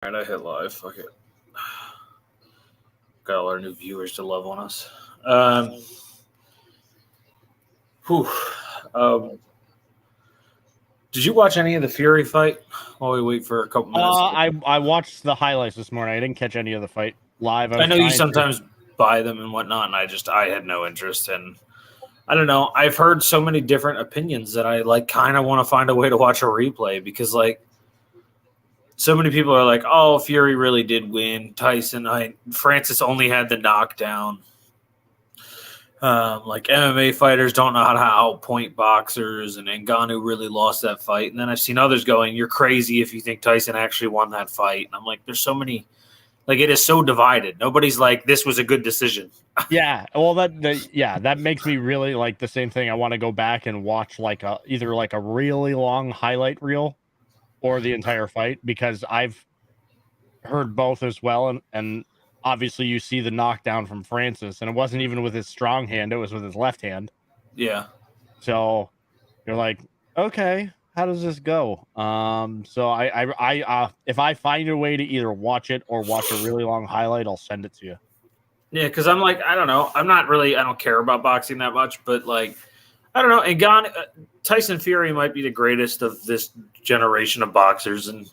All right, I hit live. Fuck it. Got all our new viewers to love on us. Whew. Um, did you watch any of the Fury fight while we wait for a couple minutes? I watched the highlights this morning. I didn't catch any of the fight live. I know you sometimes buy them and whatnot, and I had no interest in. I don't know. I've heard so many different opinions that I kind of want to find a way to watch a replay because so many people are like, "Oh, Fury really did win." Francis only had the knockdown. MMA fighters don't know how to outpoint boxers, and Ngannou really lost that fight. And then I've seen others going, "You're crazy if you think Tyson actually won that fight." And I'm like, "There's so many." It is so divided. Nobody's like, "This was a good decision." Yeah, well, that makes me really like the same thing. I want to go back and watch either a really long highlight reel or the entire fight because I've heard both as well, and obviously you see the knockdown from Francis, and it wasn't even with his strong hand; it was with his left hand. Yeah. So you're like, okay, how does this go? So I if I find a way to either watch it or watch a really long highlight, I'll send it to you. Yeah, because I'm like, I don't know. I don't care about boxing that much, but I don't know. And Tyson Fury might be the greatest of this generation of boxers, and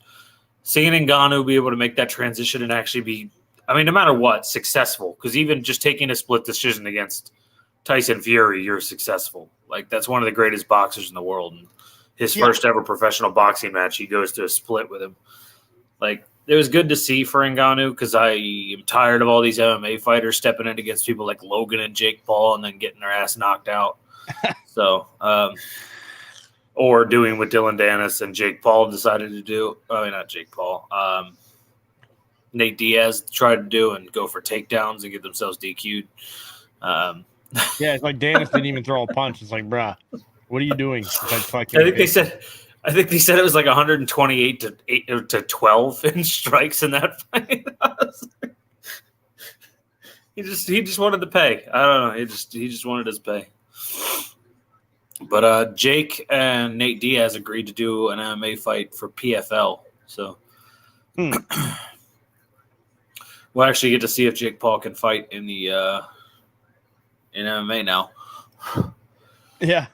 seeing Ngannou be able to make that transition and actually be, no matter what, successful. Because even just taking a split decision against Tyson Fury, you're successful. That's one of the greatest boxers in the world. And his first ever professional boxing match, he goes to a split with him. It was good to see for Ngannou because I am tired of all these MMA fighters stepping in against people like Logan and Jake Paul and then getting their ass knocked out. So, or doing what Dylan Dennis and Jake Paul decided to do. Not Jake Paul. Nate Diaz tried to do and go for takedowns and get themselves DQ'd. Yeah, it's like Dennis didn't even throw a punch. It's like, bruh, what are you doing? I think they said it was 128 to 12 in strikes in that fight. he just wanted to pay. I don't know. He just wanted his pay. But Jake and Nate Diaz agreed to do an MMA fight for PFL. So we'll actually get to see if Jake Paul can fight in the in MMA now. Yeah.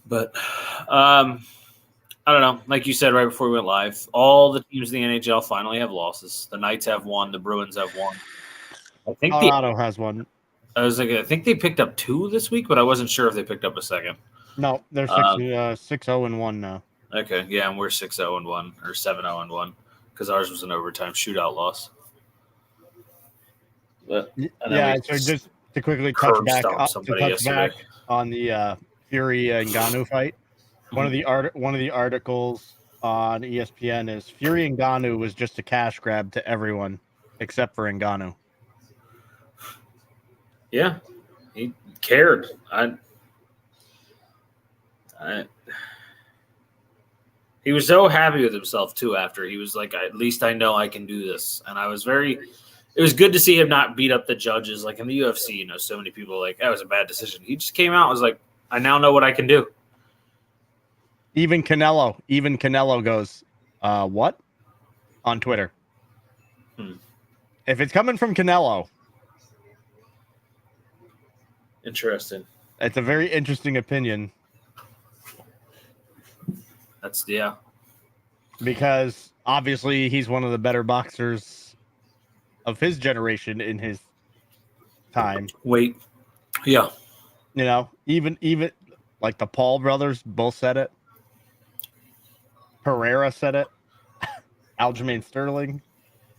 But I don't know. Like you said right before we went live, all the teams in the NHL finally have losses. The Knights have one. The Bruins have one. I think Colorado has one. I think they picked up 2 this week, but I wasn't sure if they picked up a second. No, they're 6-0-1 now. Okay, yeah, and we're 6-0-1 or 7-0-1 because ours was an overtime shootout loss. But, yeah, so just to quickly touch back on the Fury and Ngannou fight. One of the articles on ESPN is Fury and Ngannou was just a cash grab to everyone except for Ngannou. Yeah, he cared. He was so happy with himself too. After he was like, "At least I know I can do this," and it was good to see him not beat up the judges. Like in the UFC, so many people that was a bad decision. He just came out and was like, "I now know what I can do." Even Canelo goes, what? On Twitter. If it's coming from Canelo. Interesting. It's a very interesting opinion. Yeah. Because obviously he's one of the better boxers of his generation in his time. Wait. Yeah. Even like the Paul brothers both said it. Pereira said it. Aljamain Sterling.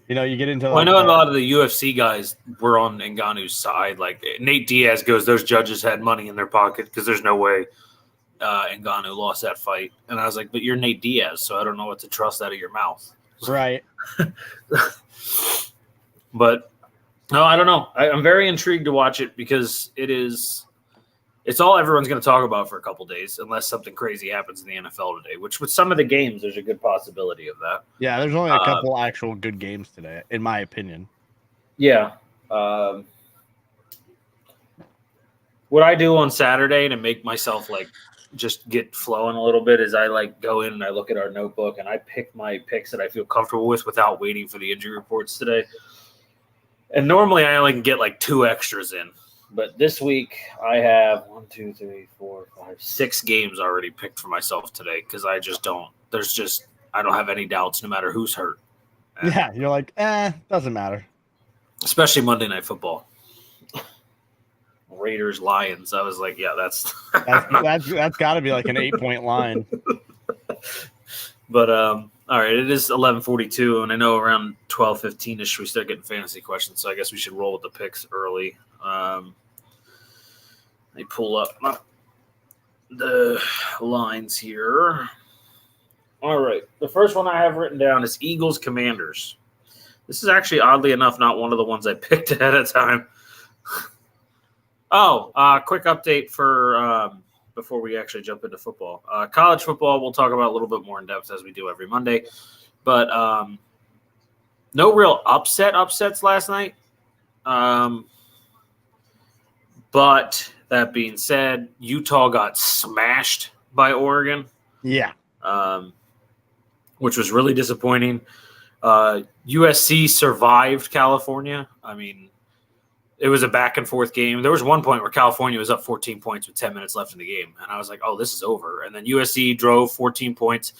You get into. I know a lot of the UFC guys were on Ngannou's side. Like Nate Diaz goes, those judges had money in their pocket because there's no way Ngannou lost that fight. And I was like, but you're Nate Diaz, so I don't know what to trust out of your mouth. Right. But no, I don't know. I'm very intrigued to watch it because it's all everyone's going to talk about for a couple days unless something crazy happens in the NFL today, which with some of the games, there's a good possibility of that. Yeah, there's only a couple actual good games today, in my opinion. Yeah. What I do on Saturday to make myself just get flowing a little bit is I like go in and I look at our notebook and I pick my picks that I feel comfortable with without waiting for the injury reports today. And normally I only can get like 2 extras in. But this week I have 1, 2, 3, 4, 5, 6 games already picked for myself today because I just don't. I don't have any doubts no matter who's hurt. Yeah, you're like, doesn't matter. Especially Monday Night Football. Raiders, Lions. I was like, yeah, that's got to be like an 8-point line. But all right, it is 11:42, and I know around 12:15ish we start getting fantasy questions, so I guess we should roll with the picks early. Let me pull up the lines here. All right, the first one I have written down is Eagles Commanders. This is actually oddly enough not one of the ones I picked ahead of time. Quick update for before we actually jump into football. College football we'll talk about a little bit more in depth as we do every Monday. But no real upsets last night. But that being said, Utah got smashed by Oregon. Yeah. Which was really disappointing. USC survived California. I mean, it was a back and forth game. There was one point where California was up 14 points with 10 minutes left in the game. And I was like, oh, this is over. And then USC drove 14 points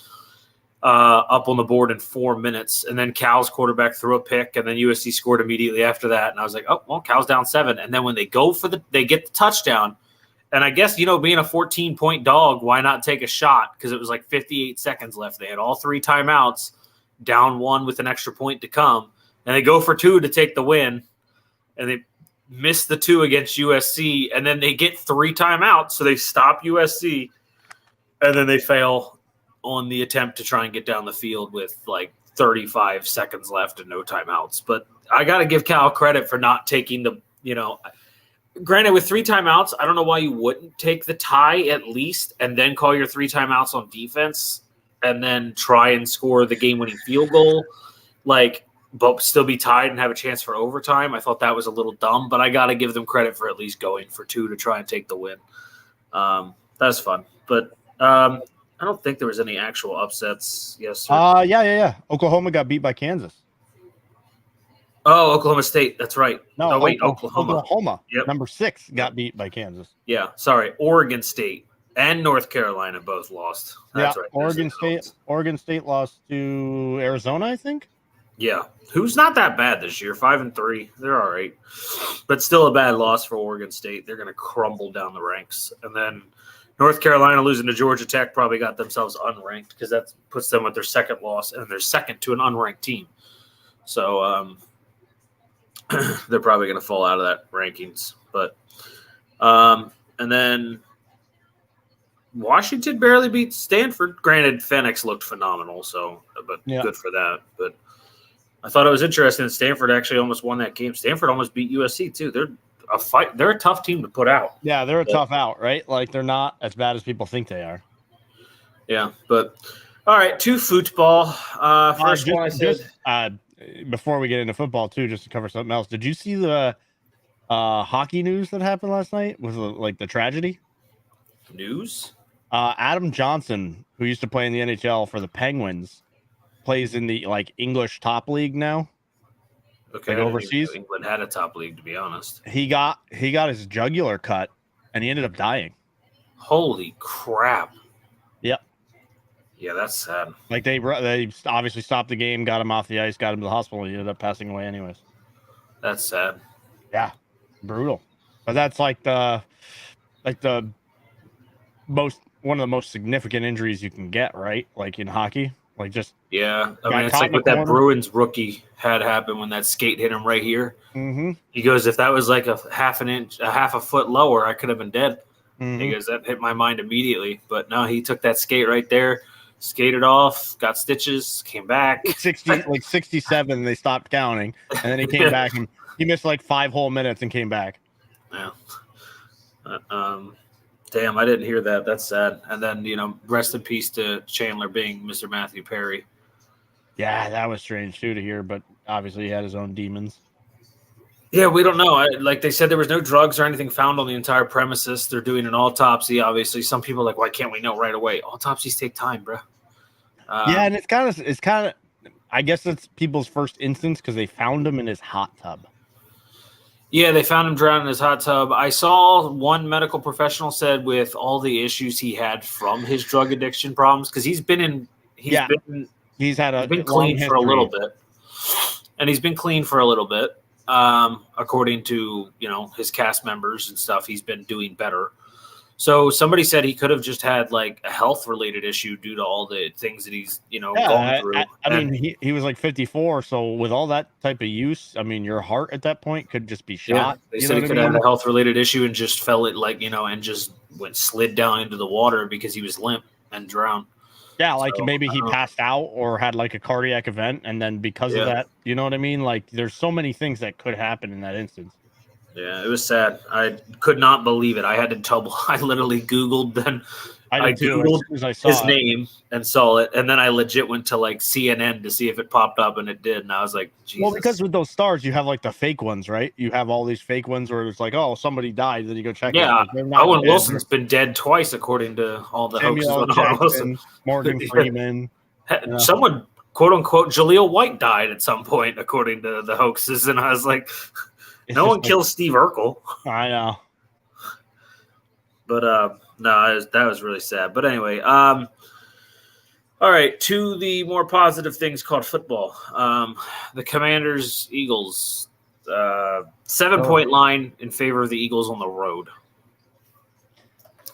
up on the board in 4 minutes. And then Cal's quarterback threw a pick, and then USC scored immediately after that. And I was like, oh, well, Cal's down 7. And then when they go they get the touchdown. And I guess, being a 14-point dog, why not take a shot? Because it was like 58 seconds left. They had all 3 timeouts, down 1 with an extra point to come. And they go for 2 to take the win. And they miss the 2 against USC. And then they get 3 timeouts. So they stop USC. And then they fail on the attempt to try and get down the field with like 35 seconds left and no timeouts. But I got to give Cal credit for not taking granted, with 3 timeouts, I don't know why you wouldn't take the tie at least and then call your 3 timeouts on defense and then try and score the game-winning field goal, but still be tied and have a chance for overtime. I thought that was a little dumb, but I got to give them credit for at least going for 2 to try and take the win. That's fun. But I don't think there was any actual upsets yesterday. Yeah. Oklahoma got beat by Kansas. Oh, Oklahoma State. That's right. No, Oklahoma. Oklahoma, yep. Number 6, got beat by Kansas. Yeah, sorry. Oregon State and North Carolina both lost. That's right. Oregon State lost to Arizona, I think. Yeah, who's not that bad this year, 5-3. They're all right, but still a bad loss for Oregon State. They're going to crumble down the ranks. And then North Carolina losing to Georgia Tech probably got themselves unranked because that puts them with their second loss, and they're second to an unranked team. So they're probably going to fall out of that rankings. But and then Washington barely beat Stanford. Granted, Fenix looked phenomenal, but good for that. But I thought it was interesting that Stanford actually almost won that game. Stanford almost beat USC too. They're a tough team to put out. Yeah, they're a tough out, right? Like they're not as bad as people think they are. Yeah, but all right, to football. First one I said. Before we get into football too, just to cover something else, did you see the hockey news that happened last night with the tragedy? News? Adam Johnson, who used to play in the NHL for the Penguins, plays in the English top league now. Okay, overseas. England had a top league, to be honest. He got his jugular cut, and he ended up dying. Holy crap! Yep. Yeah, that's sad. They obviously stopped the game, got him off the ice, got him to the hospital, and he ended up passing away anyways. That's sad. Yeah, brutal. But that's one of the most significant injuries you can get, right? In hockey, yeah. I mean, it's like what that Bruins rookie had happen when that skate hit him right here. Mm-hmm. He goes, if that was like a half a foot lower, I could have been dead. Mm-hmm. He goes, that hit my mind immediately. But no, he took that skate right there. Skated off, got stitches, came back. 67, they stopped counting, and then he came back and he missed 5 whole minutes and came back. Yeah. Damn, I didn't hear that. That's sad. And then, rest in peace to Chandler Bing, Mr. Matthew Perry. Yeah, that was strange too to hear, but obviously he had his own demons. Yeah, we don't know. Like they said, there was no drugs or anything found on the entire premises. They're doing an autopsy. Obviously, some people are like, why can't we know right away? Autopsies take time, bro. Yeah, and it's kind of. I guess it's people's first instance because they found him in his hot tub. Yeah, they found him drowned in his hot tub. I saw one medical professional said with all the issues he had from his drug addiction problems, because he's been he's been clean for a little bit, and he's been clean for a little bit. According to his cast members and stuff, he's been doing better. So somebody said he could have just had like a health related issue due to all the things that he's gone through. I mean, he was like 54, so with all that type of use, I mean, your heart at that point could just be shot. Yeah, they said he could have had a health related issue and just fell it and just slid down into the water because he was limp and drowned. Yeah, like maybe he passed out or had like a cardiac event, and then because of that, you know what I mean? Like, there's so many things that could happen in that instance. Yeah, it was sad. I could not believe it. I had to double. I literally Googled then. I Googled his name and saw it, and then I legit went to like CNN to see if it popped up, and it did. And I was like, Jesus. Well, because with those stars, you have like the fake ones, right? You have all these fake ones where it's like, oh, somebody died. Then you go check. Yeah, Owen Wilson's been dead twice, according to all the hoaxes on Owen Wilson. Morgan Freeman. Someone, quote unquote, Jaleel White died at some point, according to the hoaxes, and I was like. No one kills Steve Urkel. I know. But no, that was really sad. But anyway, all right, to the more positive things called football. The Commanders Eagles 7-point line in favor of the Eagles on the road.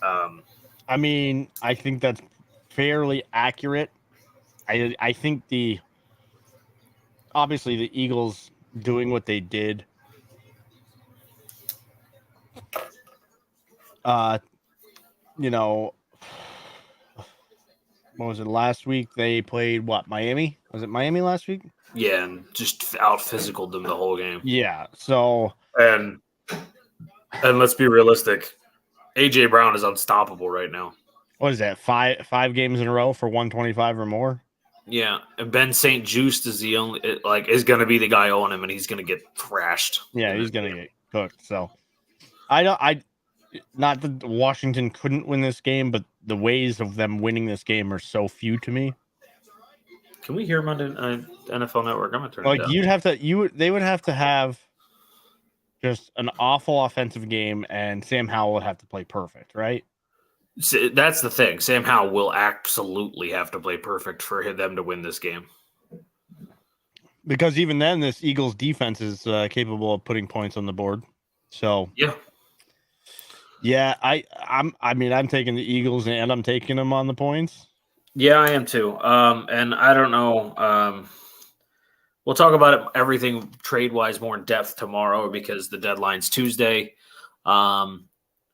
I mean, I think that's fairly accurate. I think obviously the Eagles doing what they did. What was it last week? They played Miami? Was it Miami last week? Yeah, and just out physicaled them the whole game. Yeah. So and let's be realistic. AJ Brown is unstoppable right now. What is that? Five games in a row for 125 or more? Yeah, and Ben St. Juste is the only is going to be the guy on him, and he's going to get thrashed. Yeah, he's going to get cooked. So not that Washington couldn't win this game, but the ways of them winning this game are so few to me. Can we hear him on NFL Network? I'm gonna turn it down. They would have to have just an awful offensive game, and Sam Howell would have to play perfect, right? So that's the thing. Sam Howell will absolutely have to play perfect for them to win this game. Because even then, this Eagles defense is capable of putting points on the board. So yeah, I'm taking the Eagles and I'm taking them on the points. Yeah, I am too. And I don't know. We'll talk about everything trade-wise more in depth tomorrow because the deadline's Tuesday.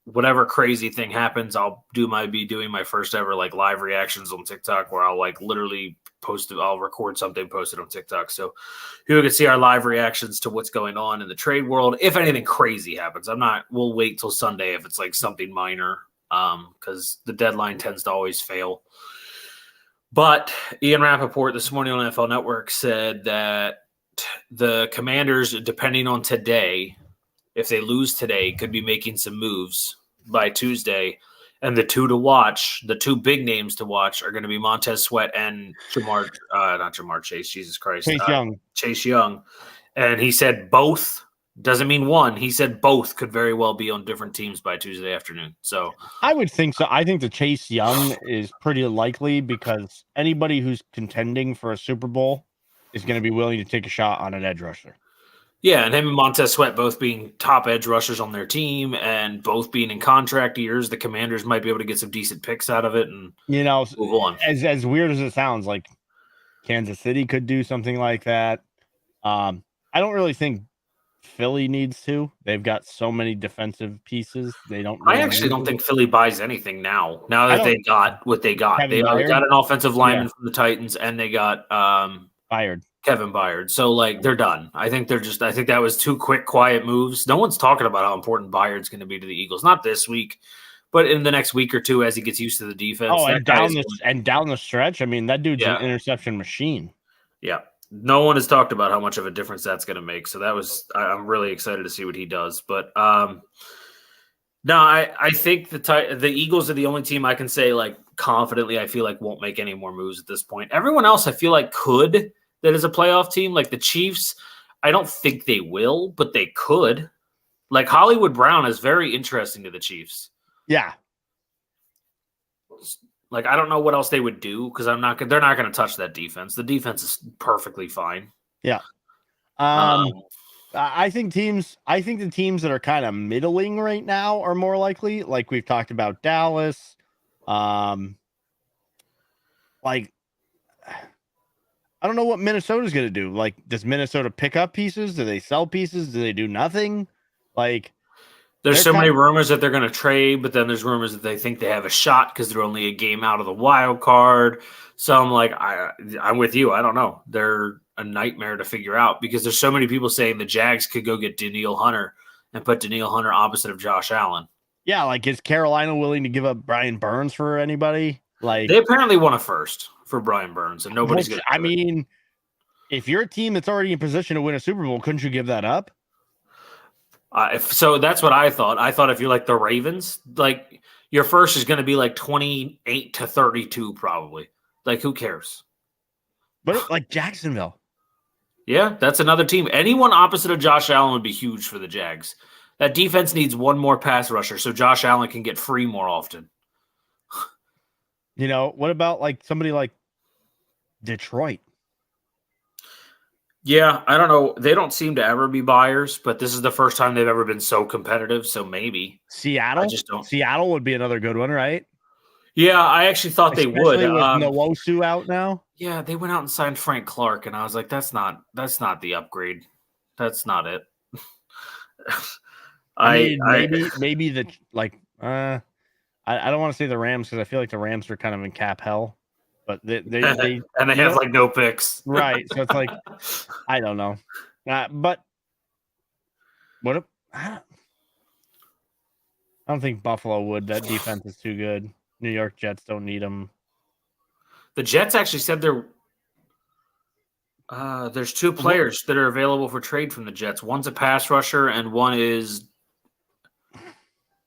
Whatever crazy thing happens, I'll be doing my first ever live reactions on TikTok where I'll literally post it. I'll record something, post it on TikTok. So people can see our live reactions to what's going on in the trade world. If anything crazy happens, we'll wait till Sunday if it's something minor. Because the deadline tends to always fail. But Ian Rappaport this morning on NFL Network said that the Commanders, depending on today, if they lose today, could be making some moves by Tuesday. And the two big names to watch are going to be Montez Sweat and not Jamar Chase, Jesus Christ. Chase Young. And he said both, doesn't mean one. He said both could very well be on different teams by Tuesday afternoon. So I would think so. I think the Chase Young is pretty likely because anybody who's contending for a Super Bowl is going to be willing to take a shot on an edge rusher. Yeah, and him and Montez Sweat both being top edge rushers on their team and both being in contract years, the Commanders might be able to get some decent picks out of it and move on. As weird as it sounds, Kansas City could do something like that. I don't really think Philly needs to. They've got so many defensive pieces. They don't. I actually don't think Philly buys anything now. Now that they got what they got, they got an offensive lineman from the Titans, and they got Kevin Byard. So they're done. I think that was two quick, quiet moves. No one's talking about how important Byard's going to be to the Eagles. Not this week, but in the next week or two as he gets used to the defense. Oh, and down the stretch, I mean, that dude's an interception machine. Yeah. no one has talked about how much of a difference that's going to make. So I'm really excited to see what he does. But no, I think the Eagles are the only team I can say like confidently I feel like won't make any more moves at this point. Everyone else I feel like could, that is a playoff team. Like the Chiefs, I don't think they will, but they could. Like Hollywood Brown is very interesting to the Chiefs. Yeah. Like I don't know what else they would do because they're not going to touch that defense. The defense is perfectly fine. Yeah. I think the teams that are kind of middling right now are more likely. Like we've talked about Dallas. Like I don't know what Minnesota's going to do. Like, does Minnesota pick up pieces? Do they sell pieces? Do they do nothing? Like, there's so many rumors that they're going to trade, but then there's rumors that they think they have a shot because they're only a game out of the wild card. So I'm like, I'm with you. I don't know. They're a nightmare to figure out because there's so many people saying the Jags could go get Danielle Hunter and put Danielle Hunter opposite of Josh Allen. Yeah, like is Carolina willing to give up Brian Burns for anybody? Like they apparently want a first for Brian Burns, and nobody's going to. I mean, if you're a team that's already in position to win a Super Bowl, couldn't you give that up? So that's what I thought. I thought if you're like the Ravens, like your first is going to be like 28 to 32, probably. Like who cares? But like Jacksonville. Yeah, that's another team. Anyone opposite of Josh Allen would be huge for the Jags. That defense needs one more pass rusher so Josh Allen can get free more often. You know, what about like somebody like Detroit? Yeah, I don't know. They don't seem to ever be buyers, but this is the first time they've ever been so competitive, so maybe. Seattle? I just don't. Seattle would be another good one, right? Yeah, I actually thought they would. With Nwosu out now? Yeah, they went out and signed Frank Clark, and I was like, that's not the upgrade. That's not it. Maybe the like I don't want to say the Rams because I feel like the Rams are kind of in cap hell, but they and they have like no picks, right? So it's like I don't know, but what? I don't think Buffalo would. That defense is too good. New York Jets don't need them. The Jets actually said there's two players that are available for trade from the Jets. One's a pass rusher, and one is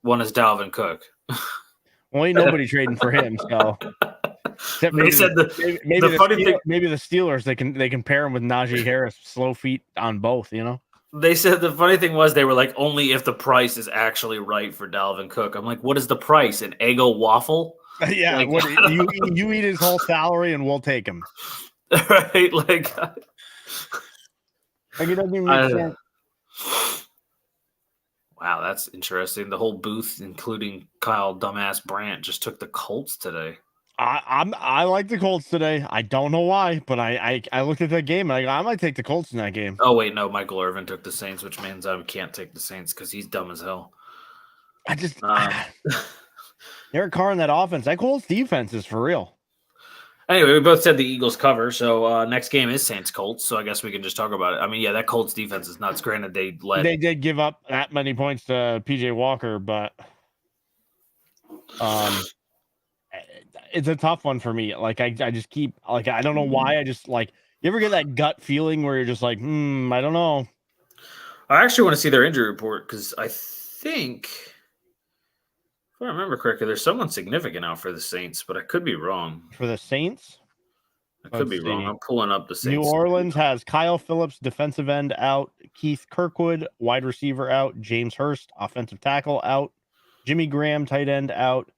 Dalvin Cook. Well, ain't nobody trading for him. So maybe the Steelers they can pair him with Najee Harris, slow feet on both. You know. They said the funny thing was they were like only if the price is actually right for Dalvin Cook. I'm like, what is the price? An Eggo waffle? Yeah, like, you eat his whole salary and we'll take him. Right, like it doesn't even make sense. Wow, that's interesting. The whole booth, including Kyle Dumbass Brandt, just took the Colts today. I like the Colts today. I don't know why, but I looked at that game and I go, I might take the Colts in that game. Oh wait, no, Michael Irvin took the Saints, which means I can't take the Saints because he's dumb as hell. Derek Carr in that offense, that Colts defense is for real. Anyway, we both said the Eagles cover, so next game is Saints Colts. So I guess we can just talk about it. I mean, yeah, that Colts defense is nuts. Granted, they did give up that many points to PJ Walker, but it's a tough one for me. Like I just keep like I don't know why. I just like you ever get that gut feeling where you're just like, I don't know. I actually want to see their injury report because I think if I remember correctly, there's someone significant out for the Saints, but I could be wrong. For the Saints? I could be wrong. I'm pulling up the Saints. New Orleans has Kyle Phillips, defensive end, out. Keith Kirkwood, wide receiver, out. James Hurst, offensive tackle, out. Jimmy Graham, tight end, out.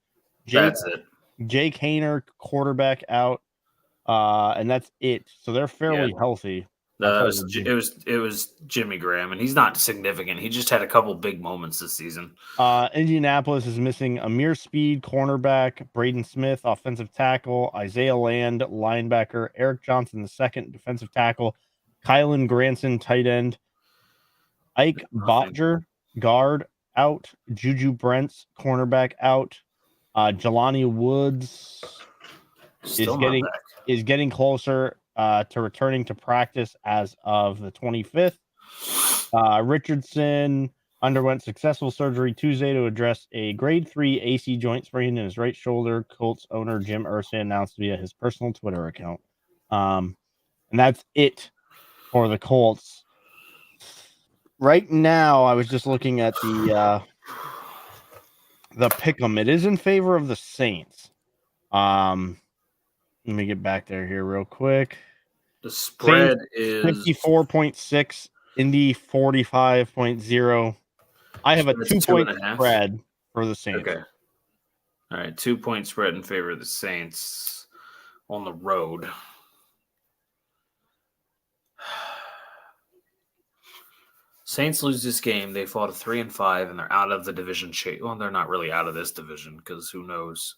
That's it. Jake Hayner, quarterback, out. And that's it. So they're fairly healthy. It was Jimmy Graham, and he's not significant. He just had a couple big moments this season. Indianapolis is missing Amir Speed, cornerback, Braden Smith, offensive tackle, Isaiah Land, linebacker, Eric Johnson, the second defensive tackle, Kylan Granson, tight end, Ike Botger, guard, out, Juju Brents, cornerback, out, Jelani Woods is getting closer to returning to practice as of the 25th. Richardson underwent successful surgery Tuesday to address a grade 3 AC joint sprain in his right shoulder. Colts owner Jim Irsay announced via his personal Twitter account. And that's it for the Colts. Right now, I was just looking at the pick'em. It is in favor of the Saints. Let me get back there here real quick. The spread is 54.6, Indy 45.0. I have a 2-point spread for the Saints. Okay. All right, 2-point spread in favor of the Saints on the road. Saints lose this game. They fall to 3-5, and they're out of the division. Well, they're not really out of this division because who knows?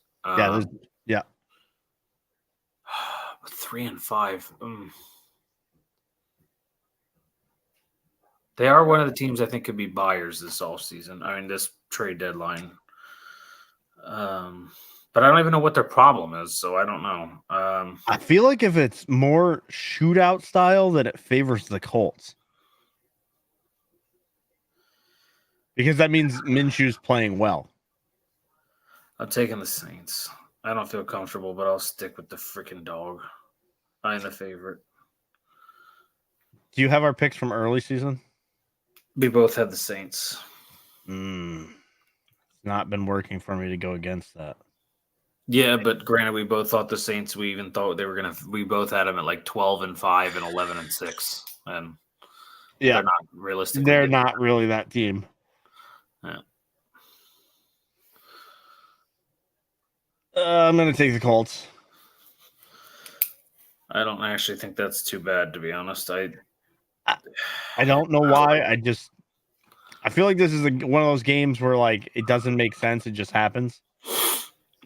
Yeah. 3-5. They are one of the teams I think could be buyers this offseason. I mean, this trade deadline. But I don't even know what their problem is, so I don't know. I feel like if it's more shootout style, that it favors the Colts. Because that means Minshew's playing well. I'm taking the Saints. I don't feel comfortable, but I'll stick with the freaking dog. I'm the favorite. Do you have our picks from early season? We both have the Saints. It's not been working for me to go against that. Yeah, but granted, we both thought the Saints. We even thought they were gonna. We both had them at like 12-5 and 11-6, and they're not realistic. They're not really that team. Yeah. I'm gonna take the Colts. I don't actually think that's too bad, to be honest. I don't know why. I feel like this is one of those games where like it doesn't make sense. It just happens.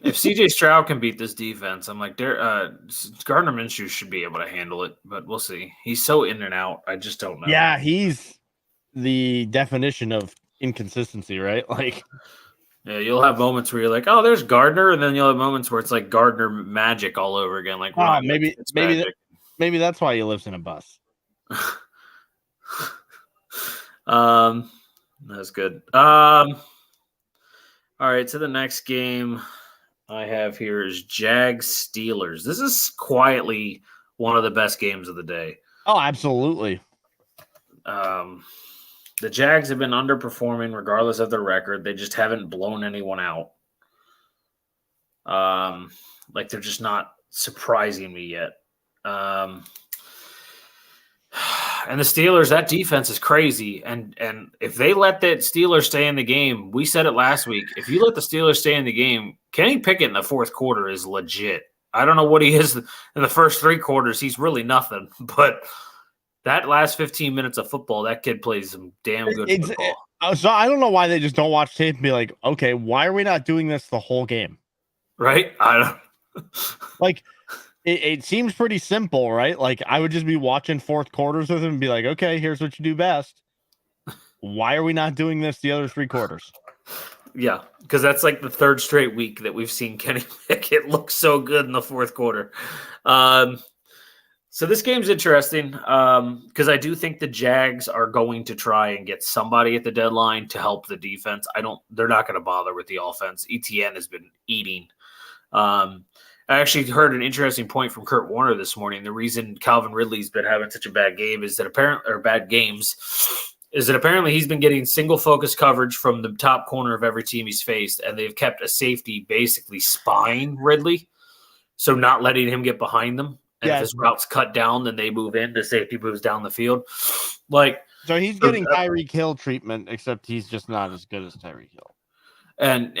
If CJ Stroud can beat this defense, I'm like, Gardner Minshew should be able to handle it, but we'll see. He's so in and out. I just don't know. Yeah, he's the definition of inconsistency, right? Like, yeah, you'll have moments where you're like, oh, there's Gardner, and then you'll have moments where it's like Gardner magic all over again. Like, maybe that's why he lives in a bus. That's good. All right, so the next game I have here is Jags Steelers. This is quietly one of the best games of the day. Oh, absolutely. The Jags have been underperforming regardless of their record. They just haven't blown anyone out. Like they're just not surprising me yet. And the Steelers, that defense is crazy. And if they let that Steelers stay in the game, we said it last week, if you let the Steelers stay in the game, Kenny Pickett in the fourth quarter is legit. I don't know what he is in the first three quarters. He's really nothing. But that last 15 minutes of football, that kid plays some damn good football. So I don't know why they just don't watch tape and be like, okay, why are we not doing this the whole game? Right? I don't like – It seems pretty simple, right? Like I would just be watching fourth quarters with him and be like, okay, here's what you do best. Why are we not doing this the other three quarters? Yeah, because that's like the third straight week that we've seen Kenny Pickett look so good in the fourth quarter. So this game's interesting because I do think the Jags are going to try and get somebody at the deadline to help the defense. They're not going to bother with the offense. ETN has been eating. I actually heard an interesting point from Kurt Warner this morning. The reason Calvin Ridley's been having such a bad game is that apparently he's been getting single focus coverage from the top corner of every team he's faced, and they've kept a safety basically spying Ridley, so not letting him get behind them. And if his route's cut down, then they move in. The safety moves down the field. So he's getting Tyreek Hill treatment, except he's just not as good as Tyreek Hill. And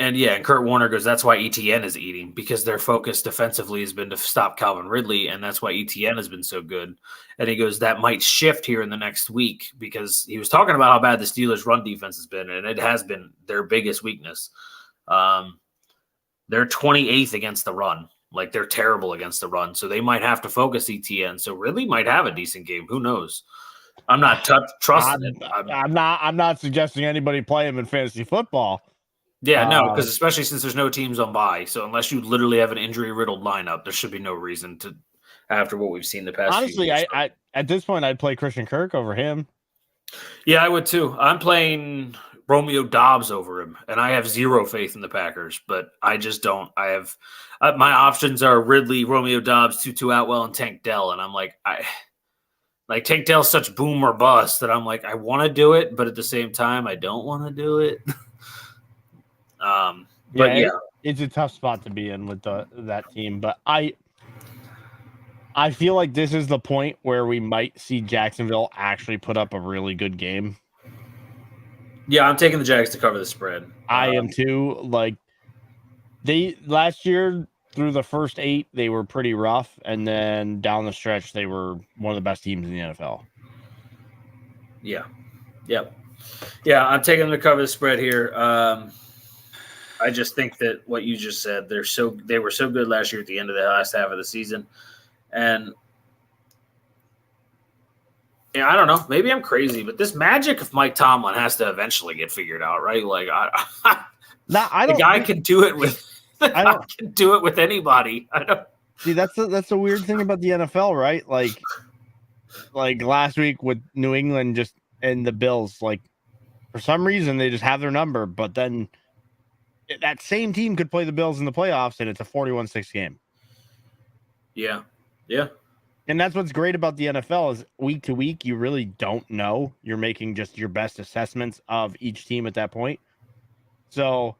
Kurt Warner goes, that's why ETN is eating, because their focus defensively has been to stop Calvin Ridley, and that's why ETN has been so good. And he goes, that might shift here in the next week, because he was talking about how bad the Steelers' run defense has been, and it has been their biggest weakness. They're 28th against the run. Like, they're terrible against the run, so they might have to focus ETN. So Ridley might have a decent game. Who knows? I'm not trusting it. I'm not suggesting anybody play him in fantasy football. Yeah, no, because especially since there's no teams on bye. So unless you literally have an injury-riddled lineup, there should be no reason to, after what we've seen the past honestly, few years. I at this point, I'd play Christian Kirk over him. Yeah, I would too. I'm playing Romeo Doubs over him, and I have zero faith in the Packers, but I just don't. I have my options are Ridley, Romeo Doubs, Tutu Atwell, and Tank Dell, and I'm like, Like Tank Dell's such boom or bust that I'm like, I want to do it, but at the same time, I don't want to do it. But yeah, it's a tough spot to be in with that team. But I feel like this is the point where we might see Jacksonville actually put up a really good game. yeah, I'm taking the Jags to cover the spread. I am too. Like they last year through the first 8, they were pretty rough, and then down the stretch, they were one of the best teams in the NFL. Yeah, yep, yeah. I'm taking them to cover the spread here. I just think that what you just said, they were so good last year at the end of the last half of the season, and yeah, I don't know. Maybe I'm crazy, but this magic of Mike Tomlin has to eventually get figured out, right? Like, the guy can do it with. I can do it with anybody. I don't see. That's the weird thing about the NFL, right? Like last week with New England just and the Bills, like for some reason they just have their number, but then that same team could play the Bills in the playoffs, and it's a 41-6 game. Yeah. And that's what's great about the NFL is week to week, you really don't know. You're making just your best assessments of each team at that point. So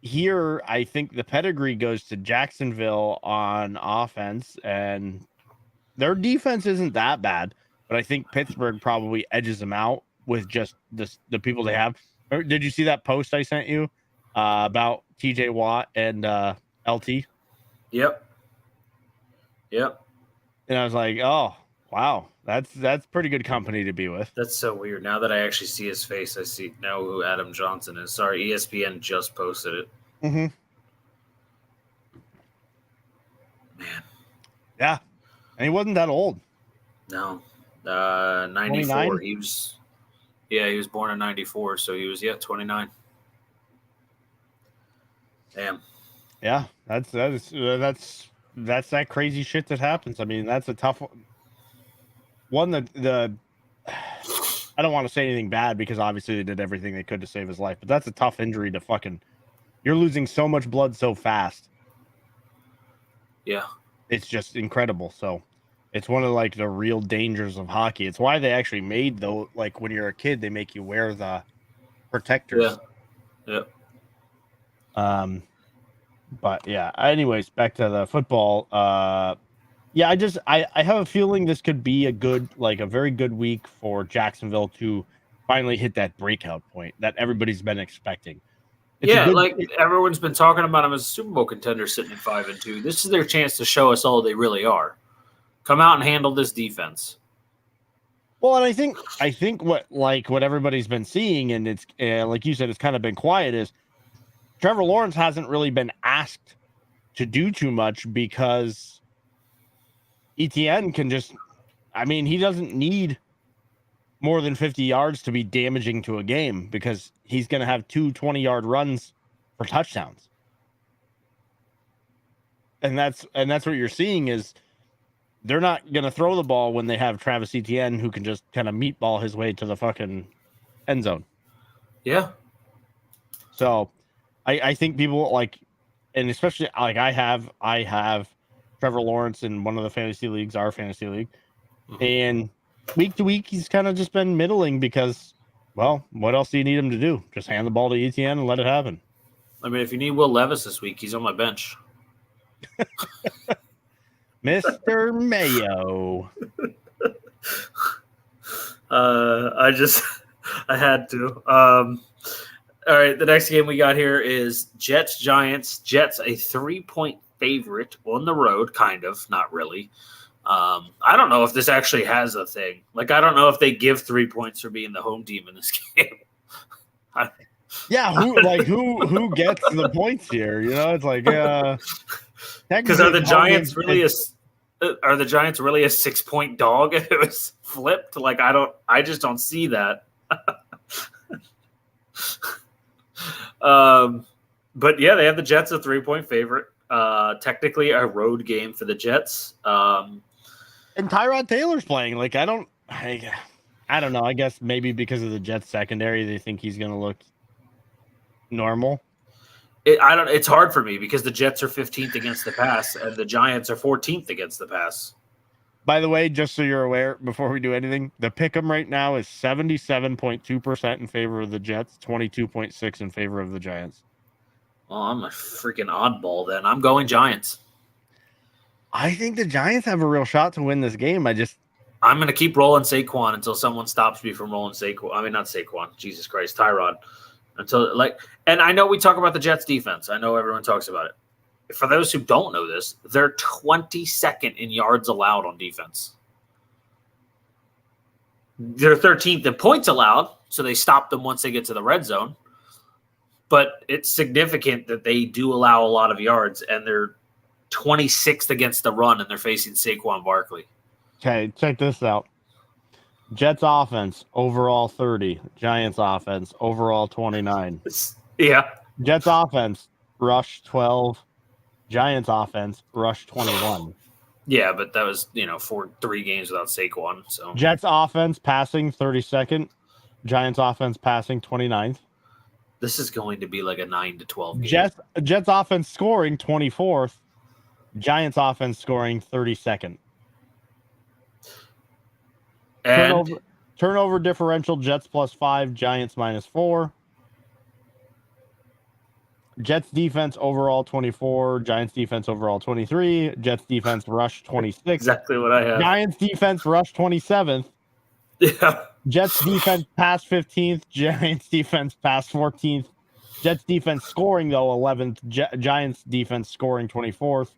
here, I think the pedigree goes to Jacksonville on offense, and their defense isn't that bad, but I think Pittsburgh probably edges them out with just the people they have. Did you see that post I sent you about TJ Watt and LT? Yep. And I was like, oh, wow, that's pretty good company to be with. That's so weird. Now that I actually see his face, I see now who Adam Johnson is. Sorry, ESPN just posted it. Mm-hmm. Man. Yeah. And he wasn't that old. No. 94. 29? He was born in 94, so he was 29. Damn. Yeah, that's that crazy shit that happens. I mean, that's a tough one. The I don't want to say anything bad because obviously they did everything they could to save his life, but that's a tough injury to fucking. You're losing so much blood so fast. Yeah, it's just incredible. So, it's one of like the real dangers of hockey. It's why they actually made like when you're a kid, they make you wear the protectors. Yeah. But yeah, anyways, back to the football. Yeah, I have a feeling this could be a very good week for Jacksonville to finally hit that breakout point that everybody's been expecting. Everyone's been talking about them as a Super Bowl contender sitting at 5-2. This is their chance to show us all they really are. Come out and handle this defense. Well, and I think what everybody's been seeing, and it's like you said, it's kind of been quiet, is Trevor Lawrence hasn't really been asked to do too much because ETN can he doesn't need more than 50 yards to be damaging to a game because he's going to have 2 20-yard runs for touchdowns. And that's what you're seeing is they're not going to throw the ball when they have Travis Etienne who can just kind of meatball his way to the fucking end zone. Yeah. So I think people and especially like I have Trevor Lawrence in one of the fantasy leagues, our fantasy league. Mm-hmm. And week to week, he's kind of just been middling because, well, what else do you need him to do? Just hand the ball to ETN and let it happen. I mean, if you need Will Levis this week, he's on my bench. Mr. Mayo. I had to. All right, the next game we got here is Jets-Giants. Jets a 3-point favorite on the road, kind of, not really. I don't know if this actually has a thing. Like, I don't know if they give 3 points for being the home team in this game. Who gets the points here? You know, it's like because are the Giants really a 6-point dog if it was flipped? Like, I just don't see that. But yeah, they have the Jets a 3-point favorite. Technically a road game for the Jets. And Tyrod Taylor's playing. Like, I don't know. I guess maybe because of the Jets secondary, they think he's going to look normal. It's hard for me because the Jets are 15th against the pass and the Giants are 14th against the pass. By the way, just so you're aware, before we do anything, the pick'em right now is 77.2% in favor of the Jets, 22.6 in favor of the Giants. Well, I'm a freaking oddball then. I'm going Giants. I think the Giants have a real shot to win this game. I'm going to keep rolling Saquon until someone stops me from rolling Saquon. I mean, not Saquon. Jesus Christ, Tyrod. And I know we talk about the Jets defense. I know everyone talks about it. For those who don't know this, they're 22nd in yards allowed on defense. They're 13th in points allowed, so they stop them once they get to the red zone. But it's significant that they do allow a lot of yards, and they're 26th against the run, and they're facing Saquon Barkley. Okay, check this out. Jets offense, overall 30. Giants offense, overall 29. Yeah. Jets offense, rush 12. Giants offense, rush 21. Yeah, but that was, 3 games without Saquon. So Jets offense, passing 32nd. Giants offense, passing 29th. This is going to be like a 9-12 game. Jets offense scoring 24th. Giants offense scoring 32nd. And turnover differential, Jets +5, Giants -4. Jets defense overall 24, Giants defense overall 23, Jets defense rush 26. Exactly what I have. Giants defense rush 27th. Yeah. Jets defense pass 15th, Giants defense pass 14th. Jets defense scoring though 11th, Giants defense scoring 24th.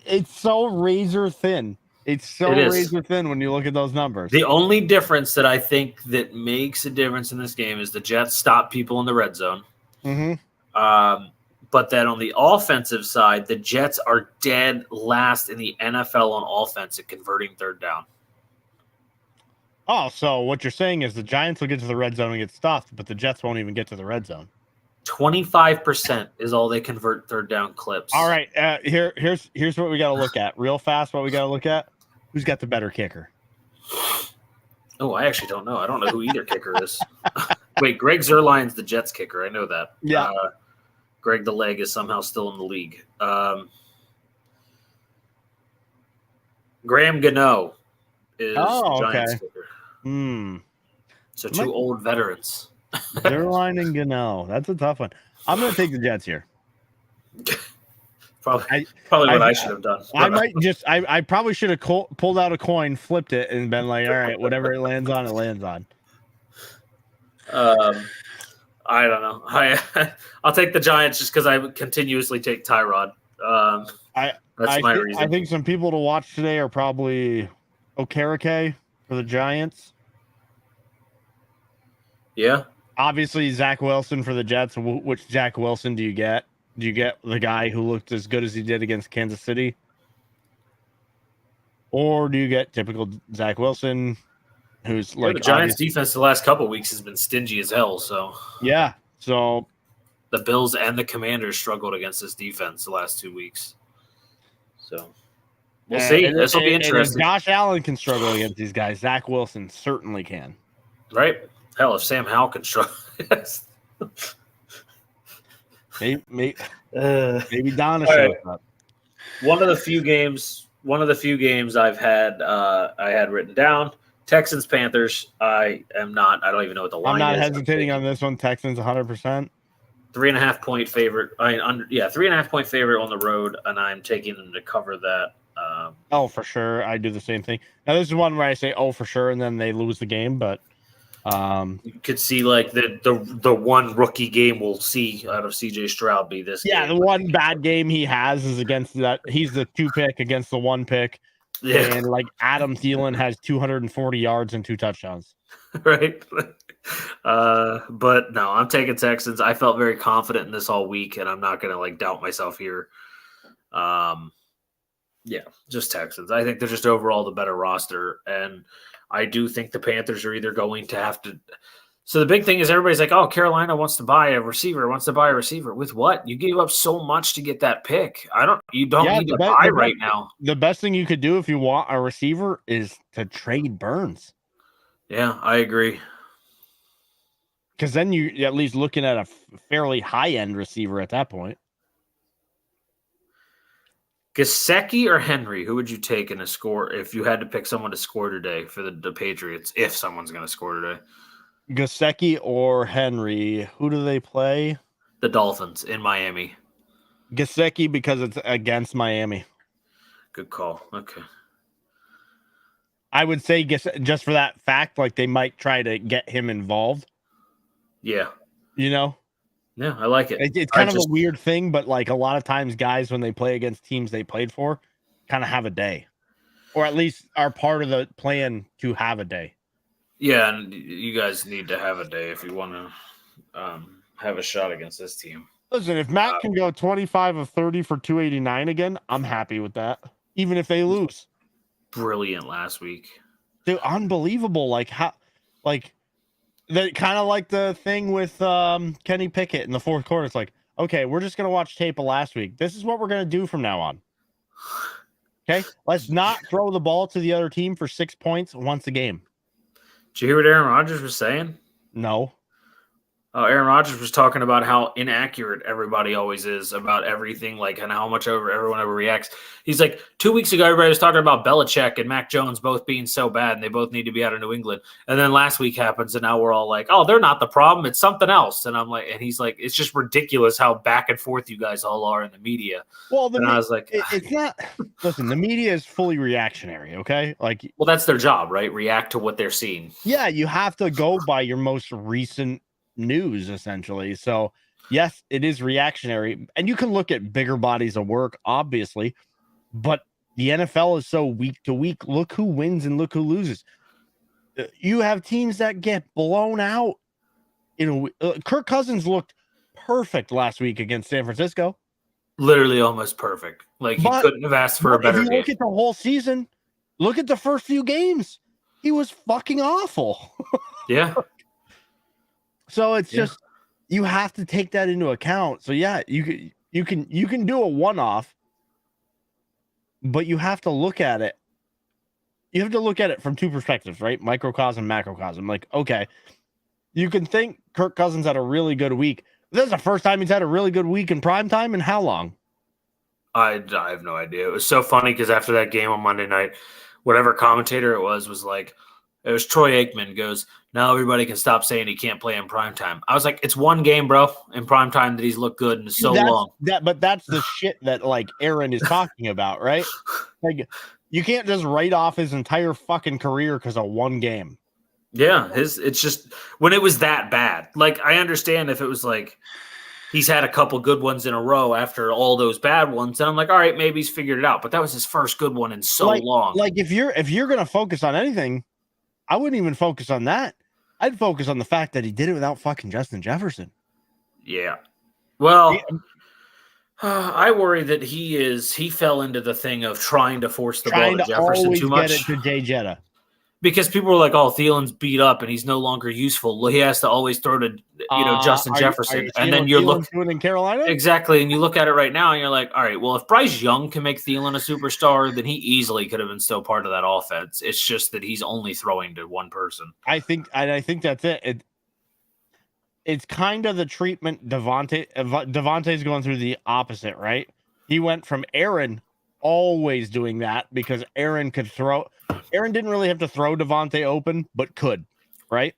It's so razor thin. It's so razor thin when you look at those numbers. The only difference that I think that makes a difference in this game is the Jets stop people in the red zone. Mm-hmm. But then on the offensive side, the Jets are dead last in the NFL on offense at converting third down. Oh, so what you're saying is the Giants will get to the red zone and get stuffed, but the Jets won't even get to the red zone. 25% is all they convert third down clips. All right, here's what we got to look at real fast. What we got to look at: who's got the better kicker? Oh, I actually don't know. I don't know who either kicker is. Wait, Greg Zuerlein's the Jets kicker. I know that. Yeah. Greg the Leg is somehow still in the league. Graham Gano is the Giants kicker. So two old veterans. Zuerlein and Gano. That's a tough one. I'm going to take the Jets here. Probably what I should have done. I probably should have pulled out a coin, flipped it, and been like, all right, whatever it lands on, it lands on. I don't know. I'll take the Giants just because I would continuously take Tyrod. That's my reason. I think some people to watch today are probably Okereke for the Giants. Yeah. Obviously, Zach Wilson for the Jets. Which Zach Wilson do you get? Do you get the guy who looked as good as he did against Kansas City? Or do you get typical Zach Wilson, who's like... The Giants' defense the last couple of weeks has been stingy as hell, so... Yeah, so... The Bills and the Commanders struggled against this defense the last 2 weeks. So, we'll see. This will be interesting. If Josh Allen can struggle against these guys, Zach Wilson certainly can. Right? Hell, if Sam Howell can struggle... Maybe Donna shows up. One of the few games I had written down. Texans Panthers. I don't even know what the line is. I'm not hesitating on this one. Texans 100%. 3.5 point favorite. 3.5 point favorite on the road, and I'm taking them to cover that. For sure. I do the same thing. Now this is one where I say for sure, and then they lose the game, but you could see like the one rookie game we'll see out of CJ Stroud be this. Yeah, game. The one bad game he has is against that. He's the 2 pick against the 1 pick. Yeah. And like Adam Thielen has 240 yards and 2 touchdowns. Right. But no, I'm taking Texans. I felt very confident in this all week, and I'm not going to like doubt myself here. Yeah, just Texans. I think they're just overall the better roster, and I do think the Panthers are either going to have to. So the big thing is everybody's like, oh, Carolina wants to buy a receiver. With what? You gave up so much to get that pick. You don't need to buy right now. The best thing you could do if you want a receiver is to trade Burns. Yeah, I agree. Because then you're at least looking at a fairly high-end receiver at that point. Gesicki or Henry? Who would you take in a score if you had to pick someone to score today for the Patriots? If someone's going to score today, Gesicki or Henry? Who do they play? the Dolphins in Miami. Gesicki because it's against Miami. Good call. Okay. I would say just for that fact, like they might try to get him involved. Yeah. You know? Yeah, I like it. It's kind of a weird thing, but like a lot of times guys, when they play against teams they played for, kind of have a day. Or at least are part of the plan to have a day. Yeah, and you guys need to have a day if you want to have a shot against this team. Listen, if Matt can go 25 of 30 for 289 again, I'm happy with that. Even if they lose. Brilliant last week. Dude, unbelievable. Like how like that kind of like the thing with Kenny Pickett in the fourth quarter. It's like, okay, we're just gonna watch tape of last week. This is what we're gonna do from now on. Okay, let's not throw the ball to the other team for 6 points once a game. Did you hear what Aaron Rodgers was saying? No. Aaron Rodgers was talking about how inaccurate everybody always is about everything, like, and how much everyone overreacts. He's like, 2 weeks ago, everybody was talking about Belichick and Mac Jones both being so bad, and they both need to be out of New England. And then last week happens, and now we're all like, oh, they're not the problem. It's something else. And I'm like, and he's like, it's just ridiculous how back and forth you guys all are in the media. Well, I was like, it's not. Listen, the media is fully reactionary. Okay, like, well, that's their job, right? React to what they're seeing. Yeah, you have to go by your most recent news, essentially. So yes, it is reactionary, and you can look at bigger bodies of work, obviously, but the NFL is so week to week. Look who wins and look who loses. You have teams that get blown out. Kirk Cousins looked perfect last week against San Francisco. Literally almost perfect. Like, he couldn't have asked for a better game. If you look at the whole season, look at the first few games. He was fucking awful. Yeah. So it's just, you have to take that into account. So yeah, you can do a one-off, but you have to look at it. You have to look at it from two perspectives, right? Microcosm, macrocosm. Like, okay, you can think Kirk Cousins had a really good week. This is the first time he's had a really good week in prime time in how long? I have no idea. It was so funny because after that game on Monday night, whatever commentator it was like, it was Troy Aikman goes, now everybody can stop saying he can't play in primetime. I was like, it's one game, bro, in primetime that he's looked good and so long. But that's the shit that, like, Aaron is talking about, right? Like, you can't just write off his entire fucking career because of one game. Yeah, it's just when it was that bad. Like, I understand if it was like he's had a couple good ones in a row after all those bad ones, and I'm like, all right, maybe he's figured it out. But that was his first good one in so long. Like, if you're gonna focus on anything, I wouldn't even focus on that. I'd focus on the fact that he did it without fucking Justin Jefferson. Yeah. Well, I worry that he fell into the thing of trying to force the ball to Jefferson too much. Get it to Jay Jetta. Because people were like, oh, Thielen's beat up and he's no longer useful. He has to always throw to Justin Jefferson. And then you're looking in Carolina? Exactly. And you look at it right now and you're like, all right, well, if Bryce Young can make Thielen a superstar, then he easily could have been still part of that offense. It's just that he's only throwing to one person. I think that's it. It's kind of the treatment Devontae's going through the opposite, right? He went from Aaron always doing that because Aaron could throw. Aaron didn't really have to throw Devontae open, but could, right?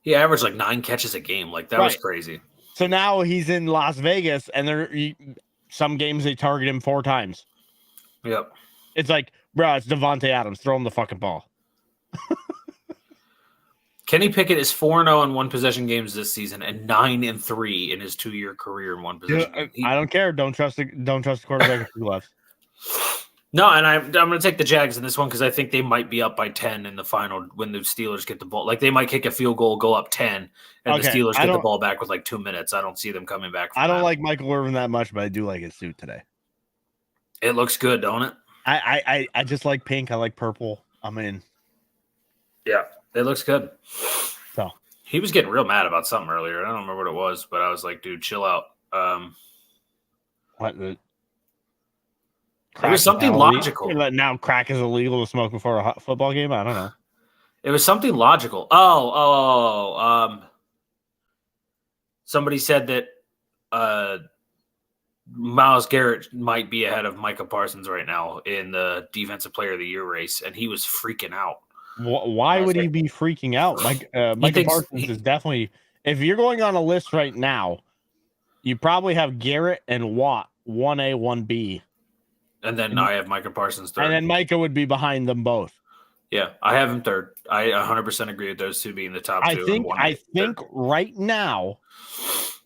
He averaged like 9 catches a game. Like, that was crazy. So now he's in Las Vegas, and some games they target him 4 times. Yep. It's like, bro, it's Devontae Adams. Throw him the fucking ball. Kenny Pickett is 4-0 in one possession games this season and 9-3 in his 2-year career in one possession. I don't care. Don't trust the quarterback if he left. No, and I'm going to take the Jags in this one because I think they might be up by 10 in the final when the Steelers get the ball. Like, they might kick a field goal, go up 10, and the Steelers get the ball back with like 2 minutes. I don't see them coming back. I don't like Michael Irvin that much, but I do like his suit today. It looks good, don't it? I just like pink. I like purple. I'm in. Yeah, it looks good. So he was getting real mad about something earlier. I don't remember what it was, but I was like, dude, chill out. What the? It was something logical. Now crack is illegal to smoke before a football game? I don't know. It was something logical. Somebody said that Myles Garrett might be ahead of Micah Parsons right now in the Defensive Player of the Year race, and he was freaking out. Why would he be freaking out? Micah Parsons is definitely. If you're going on a list right now, you probably have Garrett and Watt 1A, 1B. And then I have Micah Parsons third. And then Micah would be behind them both. Yeah, I have him third. I 100% agree with those two being the top two. I think right now,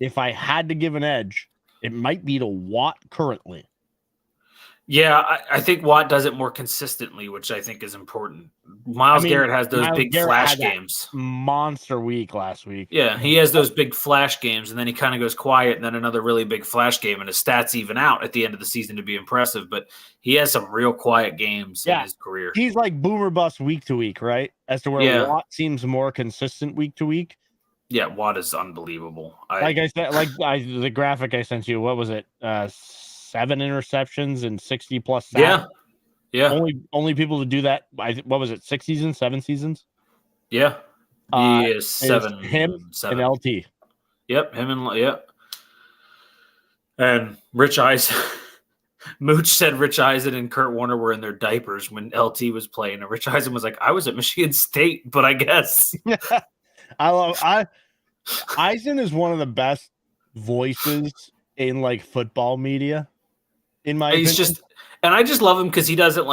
if I had to give an edge, it might be to Watt currently. Yeah, I think Watt does it more consistently, which I think is important. Myles Garrett has those big flash games. Monster week last week. Yeah, he has those big flash games, and then he kind of goes quiet, and then another really big flash game, and his stats even out at the end of the season to be impressive. But he has some real quiet games in his career. He's like boomer bust week to week, right? As to where Watt seems more consistent week to week. Yeah, Watt is unbelievable. The graphic I sent you, what was it? 7 interceptions and 60 plus sacks. Yeah. Only people to do that. What was it? 6 seasons, 7 seasons? Yeah. He is 7. Him 7. And LT. Yep. And Rich Eisen. Mooch said Rich Eisen and Kurt Warner were in their diapers when LT was playing. And Rich Eisen was like, I was at Michigan State, but I guess. Eisen is one of the best voices in like football media. In my opinion. And I just love him because he doesn't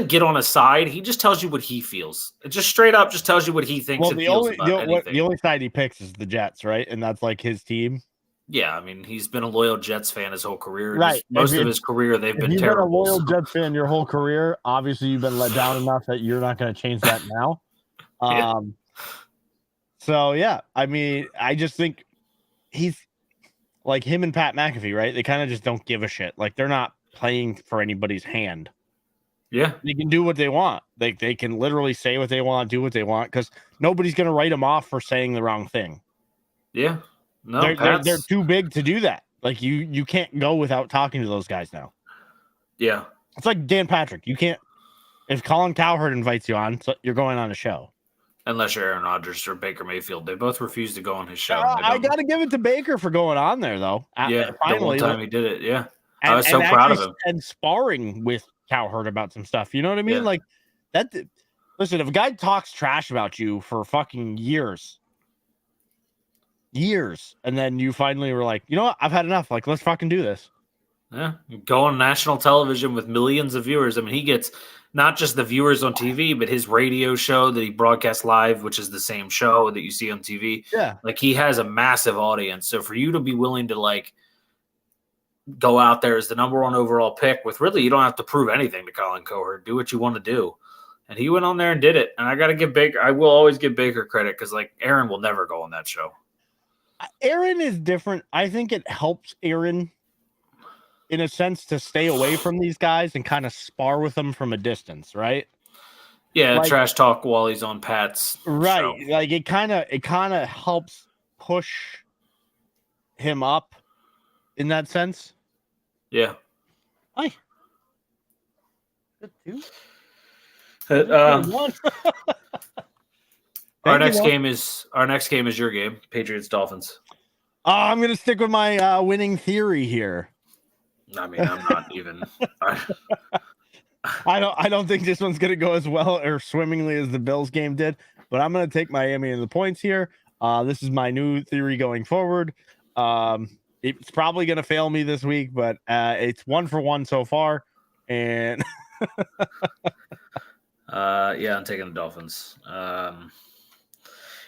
get on a side. He just tells you what he feels. It just straight up just tells you what he thinks. Well, the only side he picks is the Jets, right? And that's like his team. Yeah, I mean, he's been a loyal Jets fan his whole career. Right. Most of his career, they've been terrible. You've been a loyal Jets fan your whole career. Obviously, you've been let down enough that you're not going to change that now. So, yeah, I mean, I just think he's like him and Pat McAfee, right? They kind of just don't give a shit. Like, they're not playing for anybody's hand. Yeah. They can do what they want. They can literally say what they want, do what they want, because nobody's going to write them off for saying the wrong thing. Yeah. No, they're too big to do that. Like, you can't go without talking to those guys now. Yeah. It's like Dan Patrick. You can't, if Colin Cowherd invites you on, so you're going on a show. Unless you're Aaron Rodgers or Baker Mayfield. They both refuse to go on his show. I got to give it to Baker for going on there, though. Yeah, finally. The one time he did it, yeah. I was so proud of him. And sparring with Cowherd about some stuff. You know what I mean? Yeah. Like, that. Listen, if a guy talks trash about you for fucking years, and then you finally were like, you know what? I've had enough. Like, let's fucking do this. Yeah. Go on national television with millions of viewers. I mean, he gets not just the viewers on TV, but his radio show that he broadcasts live, which is the same show that you see on TV. Yeah. Like, he has a massive audience. So for you to be willing to, like, go out there as the number 1 overall pick with really, you don't have to prove anything to Colin Cowherd. Do what you want to do. And he went on there and did it. And I will always give Baker credit because, like, Aaron will never go on that show. Aaron is different. I think it helps Aaron in a sense to stay away from these guys and kind of spar with them from a distance, right? Yeah, like, trash talk while he's on Pat's right. show. Like it kind of helps push him up in that sense. Yeah. Hi. Good too. Our next game is your game, Patriots Dolphins. I'm gonna stick with my winning theory here. I mean, I'm not even. I don't think this one's gonna go as well or swimmingly as the Bills game did, but I'm gonna take Miami in the points here. This is my new theory going forward. It's probably gonna fail me this week, but it's 1 for 1 so far, and yeah, I'm taking the Dolphins.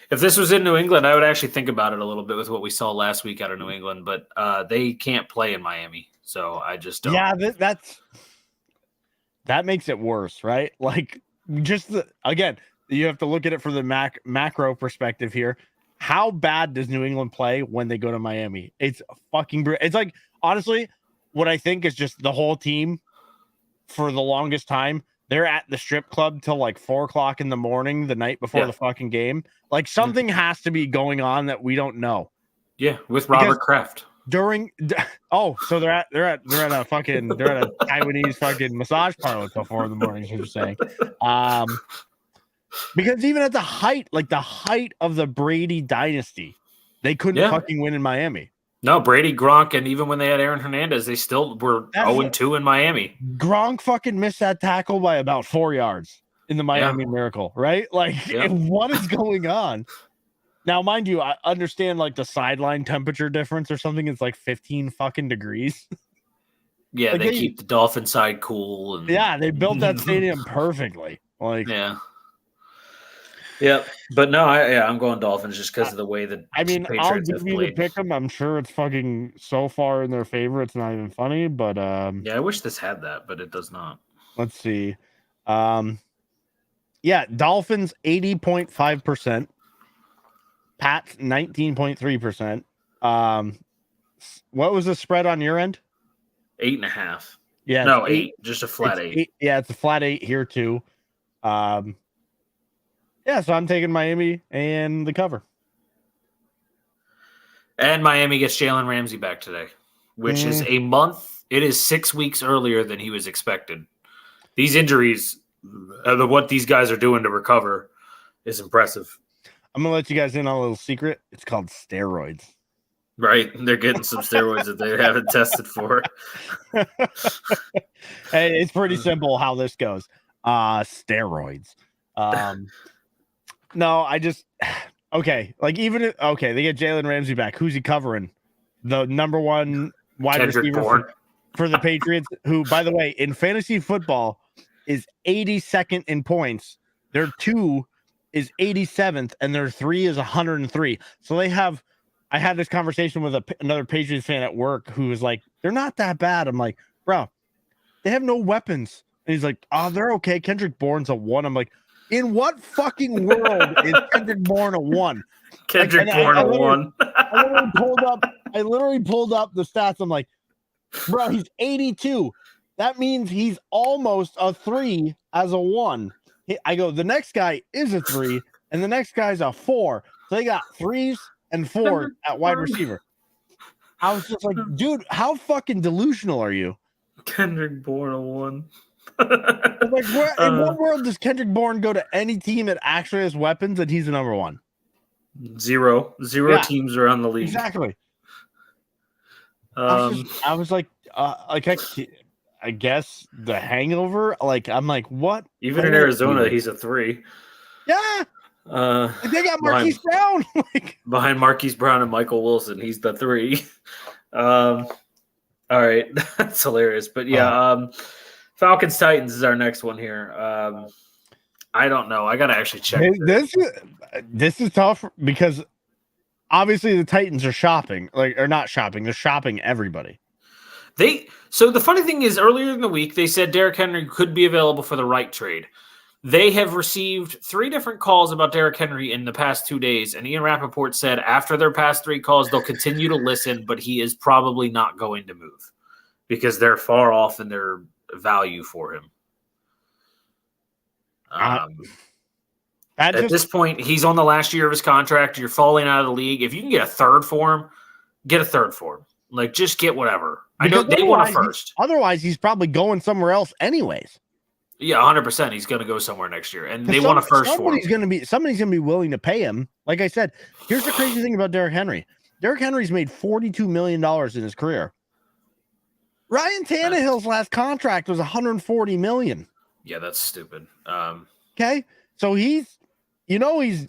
If this was in New England, I would actually think about it a little bit with what we saw last week out of New England, but they can't play in Miami, so I just don't. Yeah, that makes it worse, right? Like, just again, you have to look at it from the macro perspective here. How bad does New England play when they go to Miami? It's fucking. It's like, honestly, what I think is just the whole team for the longest time. They're at the strip club till like 4:00 in the morning the night before the fucking game. Like, something has to be going on that we don't know. Yeah, with Robert Kraft. So they're at a Taiwanese fucking massage parlor till 4 in the morning, is what you're saying. Because even at the height of the Brady dynasty, they couldn't fucking win in Miami. No, Brady, Gronk, and even when they had Aaron Hernandez, they still were 0-2 in Miami. Gronk fucking missed that tackle by about 4 yards in the Miami Miracle, right? Like, what is going on? Now, mind you, I understand like the sideline temperature difference or something. It's like 15 fucking degrees. Yeah, like they keep the Dolphin side cool. And... Yeah, they built that stadium perfectly. Like, yeah, but no, I'm going Dolphins just because of the way that Patriots I'll give you the pick them. I'm sure it's fucking so far in their favor, it's not even funny. But yeah, I wish this had that, but it does not. Let's see. Yeah, Dolphins 80.5%. Pats 19.3%. What was the spread on your end? 8.5. Yeah, no, 8. Just a flat 8. Yeah, it's a flat 8 here too. Yeah, so I'm taking Miami and the cover. And Miami gets Jalen Ramsey back today, which is a month. It is 6 weeks earlier than he was expected. These injuries, what these guys are doing to recover, is impressive. I'm going to let you guys in on a little secret. It's called steroids. Right. They're getting some steroids that they haven't tested for. Hey, it's pretty simple how this goes. Steroids. No, I just okay. Like they get Jalen Ramsey back. Who's he covering? The number one wide receiver for the Patriots, who, by the way, in fantasy football is 82nd in points. Their 2 is 87th, and their 3 is 103. So I had this conversation with another Patriots fan at work who was like, "They're not that bad." I'm like, "Bro, they have no weapons." And he's like, "Oh, they're okay. Kendrick Bourne's a 1." I'm like, in what fucking world is Kendrick Bourne a 1? Kendrick Bourne a 1. I literally pulled up the stats. I'm like, bro, he's 82. That means he's almost a 3 as a 1. I go, the next guy is a 3, and the next guy's a 4. So they got 3s and 4s at wide receiver. I was just like, dude, how fucking delusional are you? Kendrick Bourne a 1. Like, in what world does Kendrick Bourne go to any team that actually has weapons and he's the number 1? Zero teams around the league. Exactly. I was like, I guess the Hangover. Like, I'm like, what? Even in Arizona, he's a 3. Yeah. They got Marquise Brown. Behind Marquise Brown and Michael Wilson, he's the 3. All right, that's hilarious. But yeah, Falcons Titans is our next one here. I don't know. I gotta actually check. This is tough because obviously the Titans are shopping, not shopping. They're shopping everybody. So the funny thing is, earlier in the week they said Derrick Henry could be available for the right trade. They have received 3 different calls about Derrick Henry in the past 2 days, and Ian Rappaport said after their past 3 calls, they'll continue to listen, but he is probably not going to move because they're far off in their value for him. At this point, he's on the last year of his contract. You're falling out of the league. If you can get a 3rd for him, get a 3rd for him. Like, just get whatever. I know they want a 1st. Otherwise, he's probably going somewhere else anyways. Yeah, 100%. He's going to go somewhere next year, and they want a 1st for him. Somebody's going to be willing to pay him. Like I said, here's the crazy thing about Derrick Henry. Derrick Henry's made $42 million in his career. Ryan Tannehill's last contract was $140 million. Yeah, that's stupid. Okay, so he's doing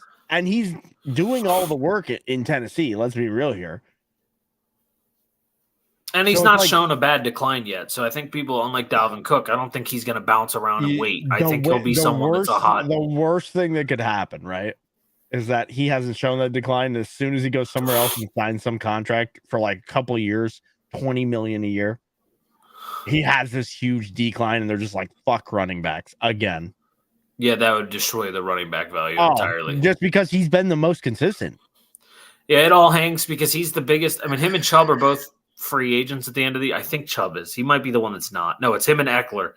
all the work in Tennessee. Let's be real here. And he's not shown a bad decline yet. So I think people, unlike Dalvin Cook, I don't think he's going to bounce around and wait. I think he'll be someone that's a hot. The worst thing that could happen, right, is that he hasn't shown that decline. As soon as he goes somewhere else and signs some contract for like a couple of years, $20 million a year, he has this huge decline, and they're just like, fuck running backs again. Yeah, that would destroy the running back value entirely. Just because he's been the most consistent. Yeah, it all hangs because he's the biggest. I mean, him and Chubb are both free agents at the end of I think Chubb is. He might be the one that's not. No, it's him and Eckler.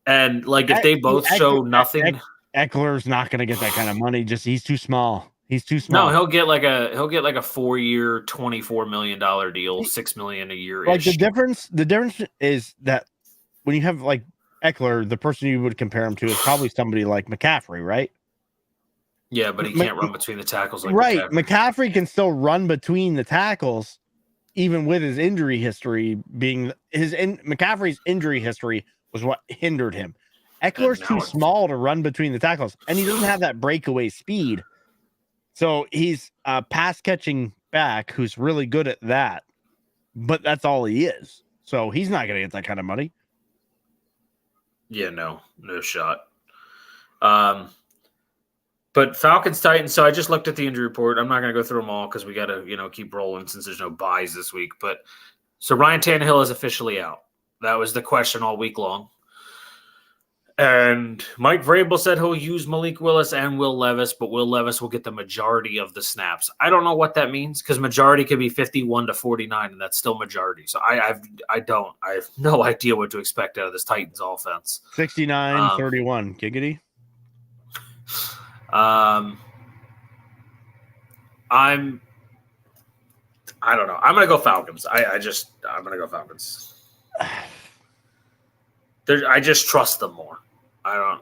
And like if they both show nothing, Eckler's not going to get that kind of money. Just he's too small. He's too small. No, he'll get like a 4-year, $24 million deal, $6 million a year. Like the difference is that when you have like Eckler, the person you would compare him to is probably somebody like McCaffrey, right? Yeah, but he can't run between the tackles like McCaffrey can still run between the tackles. even with his injury history McCaffrey's injury history was what hindered him. Eckler's too small to run between the tackles, and he doesn't have that breakaway speed. So he's a pass catching back who's really good at that, but that's all he is. So he's not going to get that kind of money. Yeah, no shot. But Falcons, Titans. So I just looked at the injury report. I'm not going to go through them all because we got to, keep rolling since there's no buys this week. But so Ryan Tannehill is officially out. That was the question all week long. And Mike Vrabel said he'll use Malik Willis and Will Levis, but Will Levis will get the majority of the snaps. I don't know what that means because majority could be 51-49, and that's still majority. So I have no idea what to expect out of this Titans offense. 69-31, giggity. I don't know. I'm gonna go Falcons. I'm gonna go Falcons. I just trust them more. I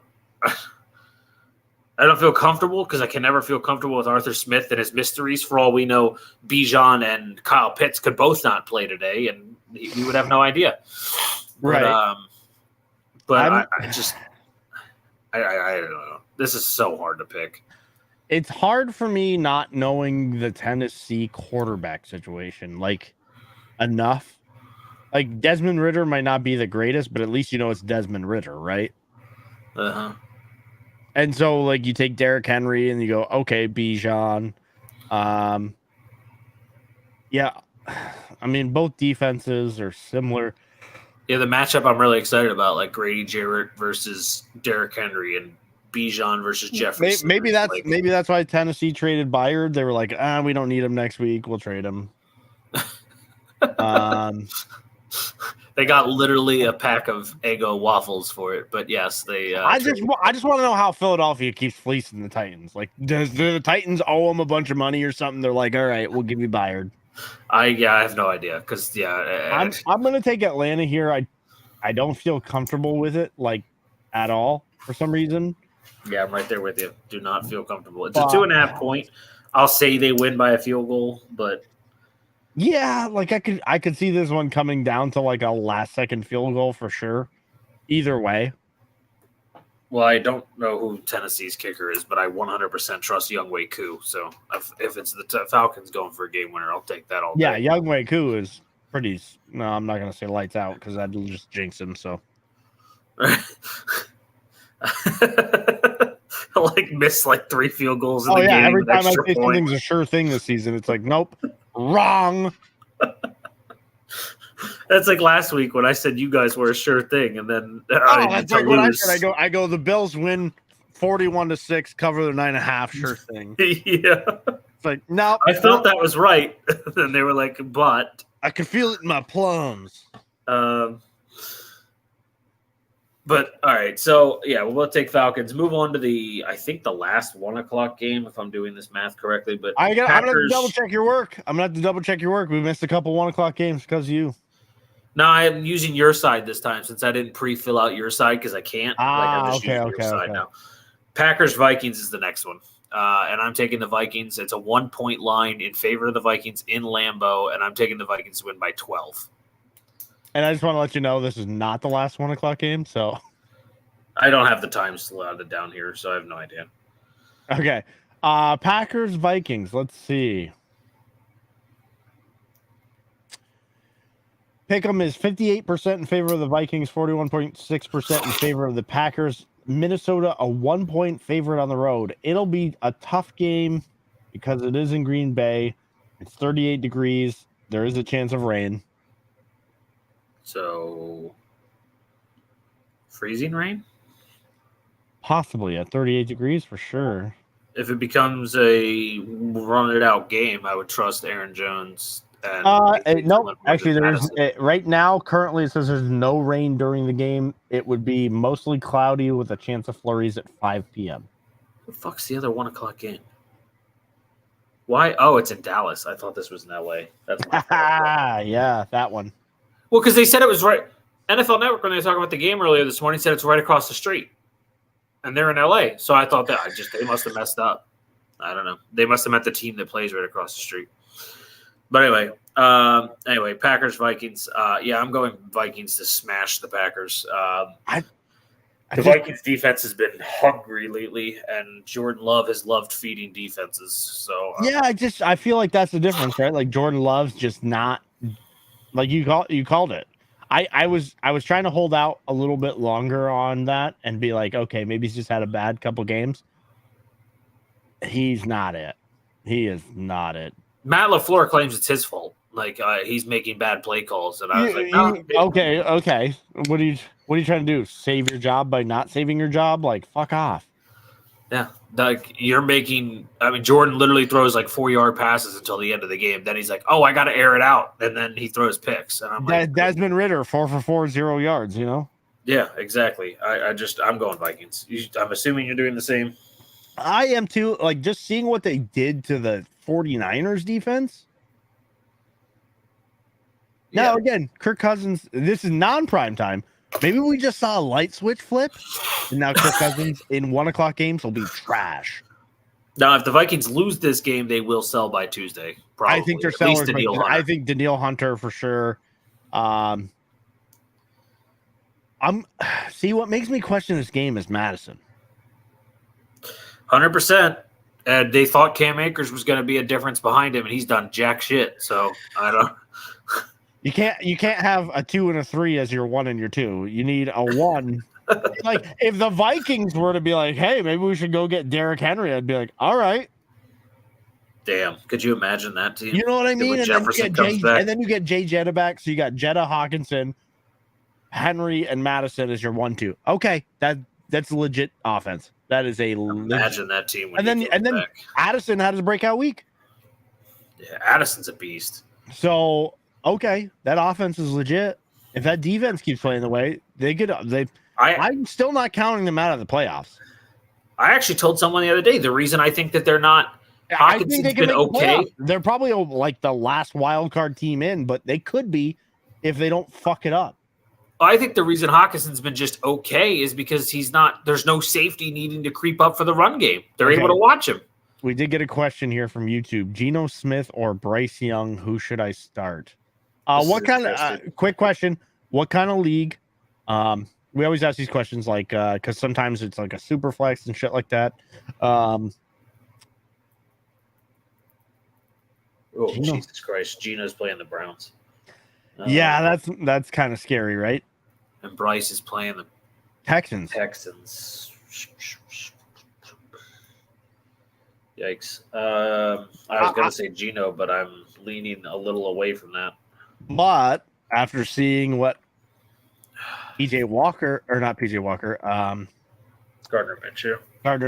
don't feel comfortable because I can never feel comfortable with Arthur Smith and his mysteries. For all we know, Bijan and Kyle Pitts could both not play today, and you would have no idea. Right. I don't know. This is so hard to pick. It's hard for me not knowing the Tennessee quarterback situation, enough. Desmond Ridder might not be the greatest, but at least it's Desmond Ridder, right? Uh-huh. And so, you take Derrick Henry and you go, okay, Bijan. Yeah, I mean, both defenses are similar. Yeah, the matchup I'm really excited about, Grady Jarrett versus Derrick Henry and Bijan versus Jefferson. Maybe that's why Tennessee traded Byard. They were like, we don't need him next week. We'll trade him. They got literally a pack of Eggo waffles for it, but yes, they. I just want to know how Philadelphia keeps fleecing the Titans. Does the Titans owe them a bunch of money or something? They're like, all right, we'll give you Byard. I have no idea because I'm gonna take Atlanta here. I don't feel comfortable with it at all for some reason. Yeah, I'm right there with you. Do not feel comfortable. It's a 2.5 point. I'll say they win by a field goal, but yeah, I could see this one coming down to a last second field goal for sure. Either way. Well, I don't know who Tennessee's kicker is, but I 100% trust Younghoe Koo. So if it's the Falcons going for a game winner, I'll take that all day. Yeah, Younghoe Koo is pretty. No, I'm not going to say lights out because that'll just jinx him. So, miss 3 field goals in the game. Every time I say something's a sure thing this season, it's nope, wrong. That's last week when I said you guys were a sure thing, and then that's what I said. I go. The Bills win 41-6, cover the 9.5. Sure thing. Yeah. It's no. I felt that was right. Then they were but I could feel it in my plums. But all right, so yeah, we'll take Falcons. Move on to the last 1:00 game, if I'm doing this math correctly. But I'm gonna have to double check your work. We missed a couple 1:00 games because of you. No, I'm using your side this time since I didn't pre-fill out your side because I can't. I'm just using your side now. Packers Vikings is the next one, and I'm taking the Vikings. It's a 1-point line in favor of the Vikings in Lambeau, and I'm taking the Vikings to win by 12. And I just want to let you know this is not the last 1:00 game, so I don't have the time slotted down here, so I have no idea. Okay. Packers Vikings. Let's see. Pick'em is 58% in favor of the Vikings, 41.6% in favor of the Packers. Minnesota, a 1-point favorite on the road. It'll be a tough game because it is in Green Bay. It's 38 degrees. There is a chance of rain. So, freezing rain? Possibly at 38 degrees for sure. If it becomes a run-it-out game, I would trust Aaron Jones. No, actually, there is right now. Currently, it says there's no rain during the game. It would be mostly cloudy with a chance of flurries at 5 p.m. The fuck's the other 1:00 game? Why? Oh, it's in Dallas. I thought this was in LA. That's yeah, that one. Well, because they said it was right. NFL Network, when they were talking about the game earlier this morning, said it's right across the street, and they're in LA. So I thought that they must have messed up. I don't know. They must have met the team that plays right across the street. But anyway, Packers Vikings. I'm going Vikings to smash the Packers. The Vikings defense has been hungry lately, and Jordan Love has loved feeding defenses. So I feel like that's the difference, right? Like Jordan Love's just not like you called it. I was trying to hold out a little bit longer on that and be like, okay, maybe he's just had a bad couple games. He's not it. He is not it. Matt LaFleur claims it's his fault. Like he's making bad play calls, and I was like, no. Okay. What are you trying to do? Save your job by not saving your job? Like, fuck off. Yeah, like you're making. I mean, Jordan literally throws like 4-yard passes until the end of the game. Then he's like, "Oh, I got to air it out," and then he throws picks. And I'm like, Desmond Ridder, 4 for 4, 0 yards. You know. Yeah, exactly. I'm going Vikings. I'm assuming you're doing the same. I am too. Like just seeing what they did to the 49ers defense. Now again, Kirk Cousins. This is non-prime time. Maybe we just saw a light switch flip, and now Kirk Cousins in 1:00 games will be trash. Now, if the Vikings lose this game, they will sell by Tuesday. Probably. I think they're sellers. I think Danielle Hunter for sure. See what makes me question this game is Madison. 100%. And they thought Cam Akers was going to be a difference behind him, and he's done jack shit. So I don't. You can't have a 2 and a 3 as your 1 and your 2. You need a 1. Like if the Vikings were to be like, hey, maybe we should go get Derrick Henry, I'd be like, all right. Damn, could you imagine that team? You know what I mean? And then you get Jay Jetta back, so you got Jetta, Hawkinson, Henry, and Madison as your 1-2. Okay, that's a legit offense. That is a imagine that team. And then Addison had his breakout week. Yeah, Addison's a beast. So okay, that offense is legit. If that defense keeps playing the way I'm still not counting them out of the playoffs. I actually told someone the other day the reason I think that they're not. I think they can been okay. They're probably like the last wild card team in, but they could be if they don't fuck it up. I think the reason Hawkinson's been just okay is because he's not. There's no safety needing to creep up for the run game. They're able to watch him. We did get a question here from YouTube: Geno Smith or Bryce Young? Who should I start? What kind of quick question? What kind of league? We always ask these questions like because sometimes it's like a super flex and shit like that. Jesus Christ! Geno's playing the Browns. Yeah, that's kind of scary, right? And Bryce is playing the Texans. Yikes! I was gonna say Geno, but I'm leaning a little away from that. But after seeing what Gardner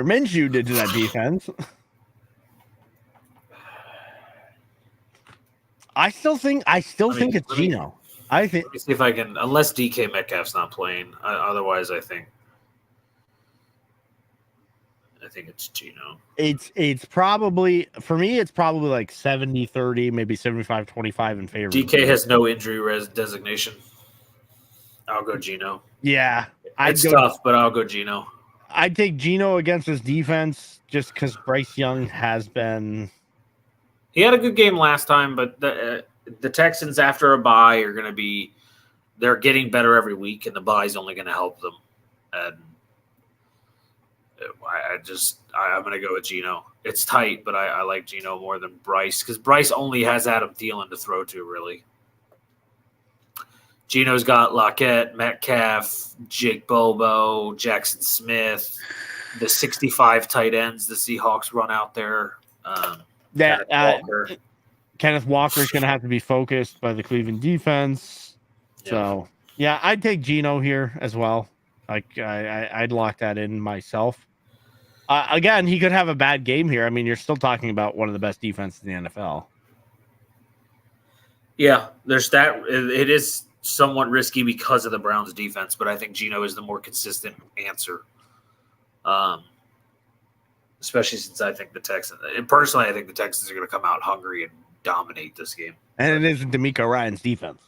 Minshew did to that defense, I still think it's Geno. I think. Let me see if I can, unless DK Metcalf's not playing. Otherwise, I think it's Geno. It's probably, for me, it's probably like 70-30, maybe 75-25 in favor. DK has no injury designation. I'll go Geno. Yeah. It's tough, but I'll go Geno. I'd take Geno against his defense just because Bryce Young has been. He had a good game last time, but the Texans, after a bye, are going to be – they're getting better every week, and the bye's only going to help them. And I'm going to go with Geno. It's tight, but I like Geno more than Bryce because Bryce only has Adam Thielen to throw to, really. Geno's got Lockett, Metcalf, Jake Bobo, Jackson Smith, the 65 tight ends the Seahawks run out there. Kenneth Walker is going to have to be focused by the Cleveland defense. Yeah. So, yeah, I'd take Geno here as well. Like I'd lock that in myself. Again, he could have a bad game here. I mean, you're still talking about one of the best defenses in the NFL. Yeah, there's that. It is somewhat risky because of the Browns' defense, but I think Geno is the more consistent answer. Especially since I think the Texans, and personally, I think the Texans are going to come out hungry and dominate this game. And it isn't DeMeco Ryans' defense.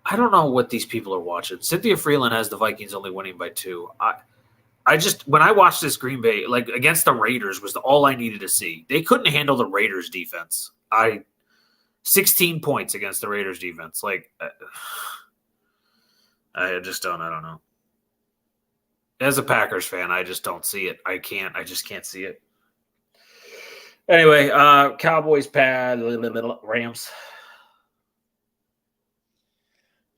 I don't know what these people are watching. Cynthia Freeland has the Vikings only winning by 2. When I watched this Green Bay, like against the Raiders, was all I needed to see. They couldn't handle the Raiders' defense. I 16 points against the Raiders defense. Like, I don't know. As a Packers fan, I just don't see it. I just can't see it. Anyway, Cowboys pad, Rams.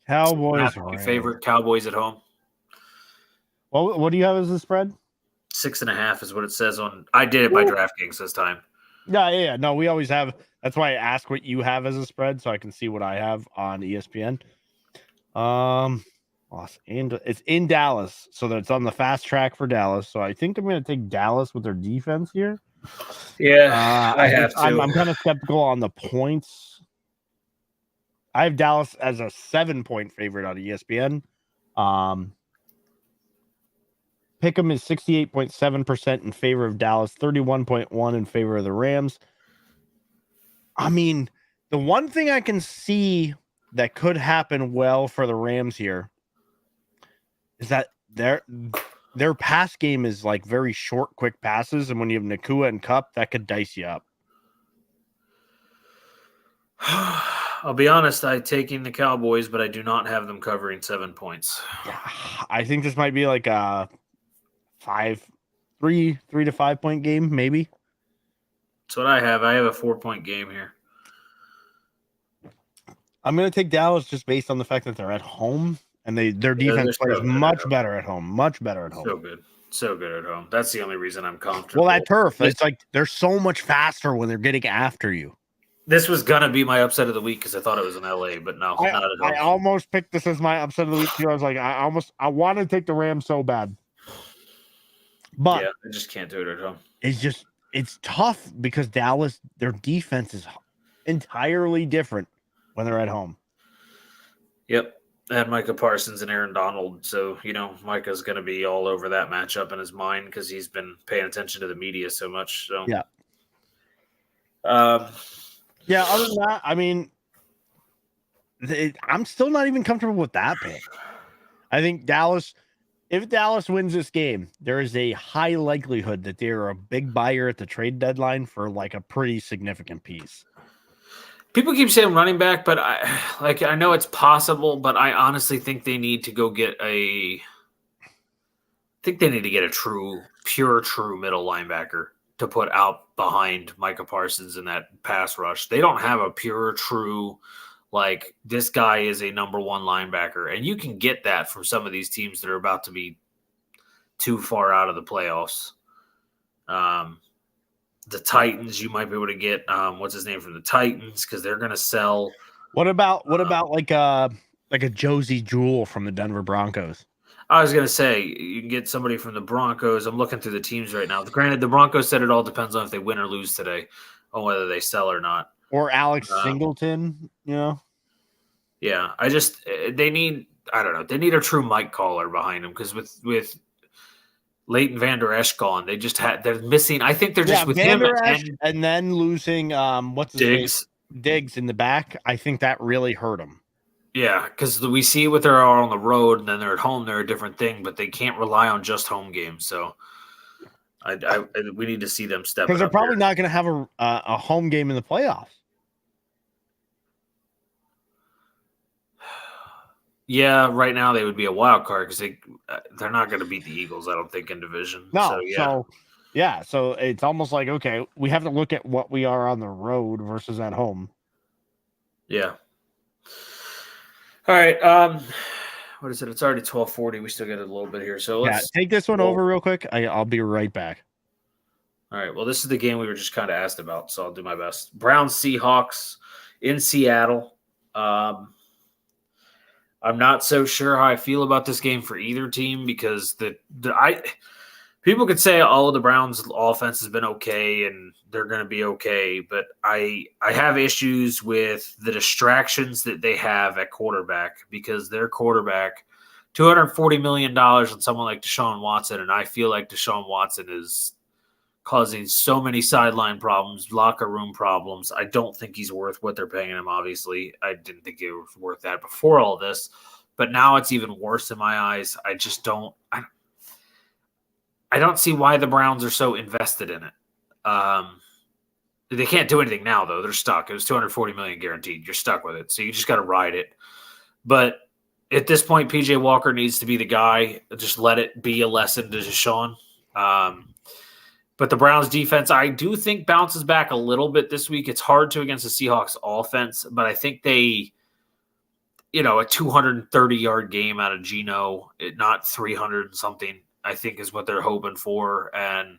Cowboys. Not your favorite Cowboys at home. Well, what do you have as the spread? 6.5 is what it says on. I did it by DraftKings this time. Yeah. No, we always have. That's why I ask what you have as a spread so I can see what I have on ESPN. It's in Dallas, so that it's on the fast track for Dallas. So I think I'm going to take Dallas with their defense here. Yeah, I have to. I'm kind of skeptical on the points. I have Dallas as a 7-point favorite on ESPN. Pick'em is 68.7% in favor of Dallas, 31.1% in favor of the Rams. I mean, the one thing I can see that could happen well for the Rams here is that their pass game is like very short, quick passes, and when you have Nakua and Kupp, that could dice you up. I'll be honest, I'm taking the Cowboys, but I do not have them covering 7 points. Yeah, I think this might be like a 3 to 5 point game, maybe. That's what I have. I have a 4-point game here. I'm going to take Dallas just based on the fact that they're at home and their defense plays much better at home. Much better at home. So good at home. That's the only reason I'm comfortable. Well, that turf, it's like they're so much faster when they're getting after you. This was gonna be my upset of the week because I thought it was in LA, but no, not at all. I almost picked this as my upset of the week too. I was like, I want to take the Rams so bad, but yeah, I just can't do it at home. It's tough because Dallas, their defense is entirely different when they're at home. Yep. I had Micah Parsons and Aaron Donald, so Micah's going to be all over that matchup in his mind because he's been paying attention to the media so much. So yeah. Other than that, I mean, I'm still not even comfortable with that pick. I think if Dallas wins this game, there is a high likelihood that they're a big buyer at the trade deadline for like a pretty significant piece. People keep saying running back, but I know it's possible, but I honestly think they need to go get a true middle linebacker to put out behind Micah Parsons in that pass rush. They don't have a pure, true, like, this guy is a number one linebacker. And you can get that from some of these teams that are about to be too far out of the playoffs. The Titans, you might be able to get what's his name from the Titans because they're going to sell. What about like a Josie Jewell from the Denver Broncos? I was going to say you can get somebody from the Broncos. I'm looking through the teams right now. Granted, the Broncos said it all depends on if they win or lose today, on whether they sell or not. Or Alex Singleton, Yeah, they need a true Mike Caller behind them because with Leighton Vander Esch gone, they're missing. I think they're just with Vander him Esch and then losing what's his Diggs. name? Diggs in the back. I think that really hurt him. Yeah, because we see what they are on the road, and then they're at home. They're a different thing, but they can't rely on just home games. So, we need to see them step. Because they're probably not going to have a home game in the playoffs. Yeah, right now they would be a wild card because they're not going to beat the Eagles, I don't think, in division. No, so it's almost like, okay, we have to look at what we are on the road versus at home. Yeah. All right. What is it? It's already 12:40. We still got a little bit here, so let's take this one over real quick. I'll be right back. All right. Well, this is the game we were just kind of asked about, so I'll do my best. Browns Seahawks in Seattle. I'm not so sure how I feel about this game for either team because people could say, oh, the Browns offense has been okay and they're going to be okay, but I have issues with the distractions that they have at quarterback because their quarterback, $240 million on someone like Deshaun Watson, and I feel like Deshaun Watson is causing so many sideline problems, locker room problems. I don't think he's worth what they're paying him, obviously. I didn't think it was worth that before all this, but now it's even worse in my eyes. I just don't I don't see why the Browns are so invested in it. They can't do anything now, though. They're stuck. It was $240 million guaranteed. You're stuck with it, so you just got to ride it. But at this point, PJ Walker needs to be the guy. Just let it be a lesson to Deshaun. But the Browns defense, I do think, bounces back a little bit this week. It's hard to against the Seahawks offense, but I think they, a 230-yard game out of Geno, not 300 something, I think is what they're hoping for. And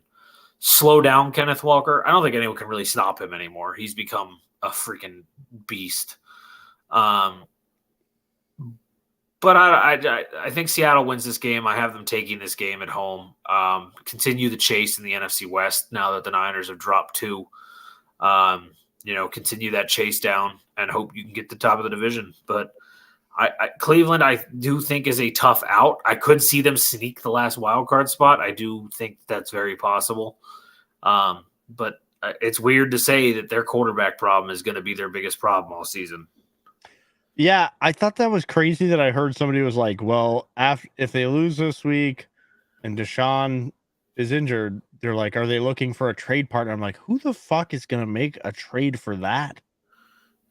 slow down Kenneth Walker. I don't think anyone can really stop him anymore. He's become a freaking beast. But I think Seattle wins this game. I have them taking this game at home. Continue the chase in the NFC West now that the Niners have dropped 2. Continue that chase down and hope you can get the top of the division. But Cleveland, I do think, is a tough out. I could see them sneak the last wild card spot. I do think that's very possible. But it's weird to say that their quarterback problem is going to be their biggest problem all season. Yeah, I thought that was crazy that I heard somebody was like, well, if they lose this week and Deshaun is injured, they're like, are they looking for a trade partner? I'm like, who the fuck is going to make a trade for that?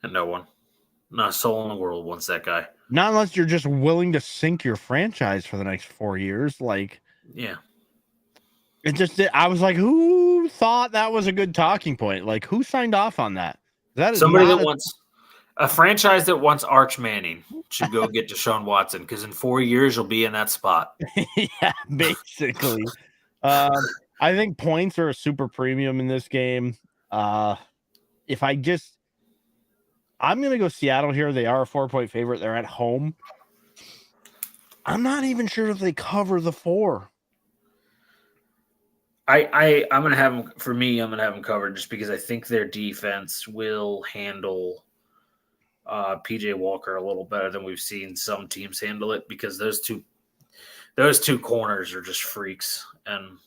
And no one. Not a soul in the world wants that guy. Not unless you're just willing to sink your franchise for the next 4 years. Like, yeah. I was like, who thought that was a good talking point? Like, who signed off on that? That is somebody that wants a franchise that wants Arch Manning should go get Deshaun Watson, because in 4 years you'll be in that spot. Yeah, basically. I think points are a super premium in this game. I'm going to go Seattle here. They are a 4-point favorite. They're at home. I'm not even sure if they cover the 4. I'm going to have them, for me, I'm going to have them covered just because I think their defense will handle PJ Walker a little better than we've seen some teams handle it, because those two corners are just freaks. And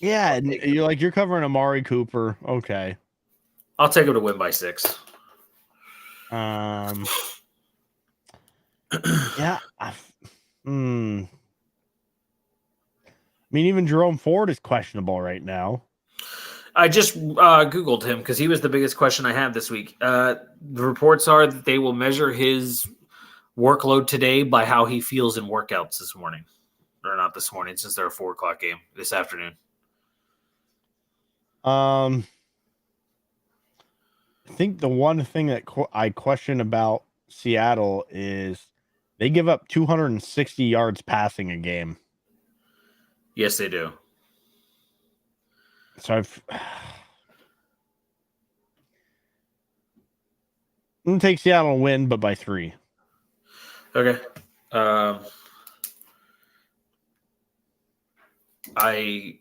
you're covering Amari Cooper. Okay. I'll take him to win by 6. Yeah. I mean, even Jerome Ford is questionable right now. I just Googled him because he was the biggest question I had this week. The reports are that they will measure his workload today by how he feels in workouts this morning. Or not this morning, since they're a 4:00 game this afternoon. I think the one thing that I question about Seattle is they give up 260 yards passing a game. Yes, they do. So I'm going to take Seattle and win, but by 3. Okay. I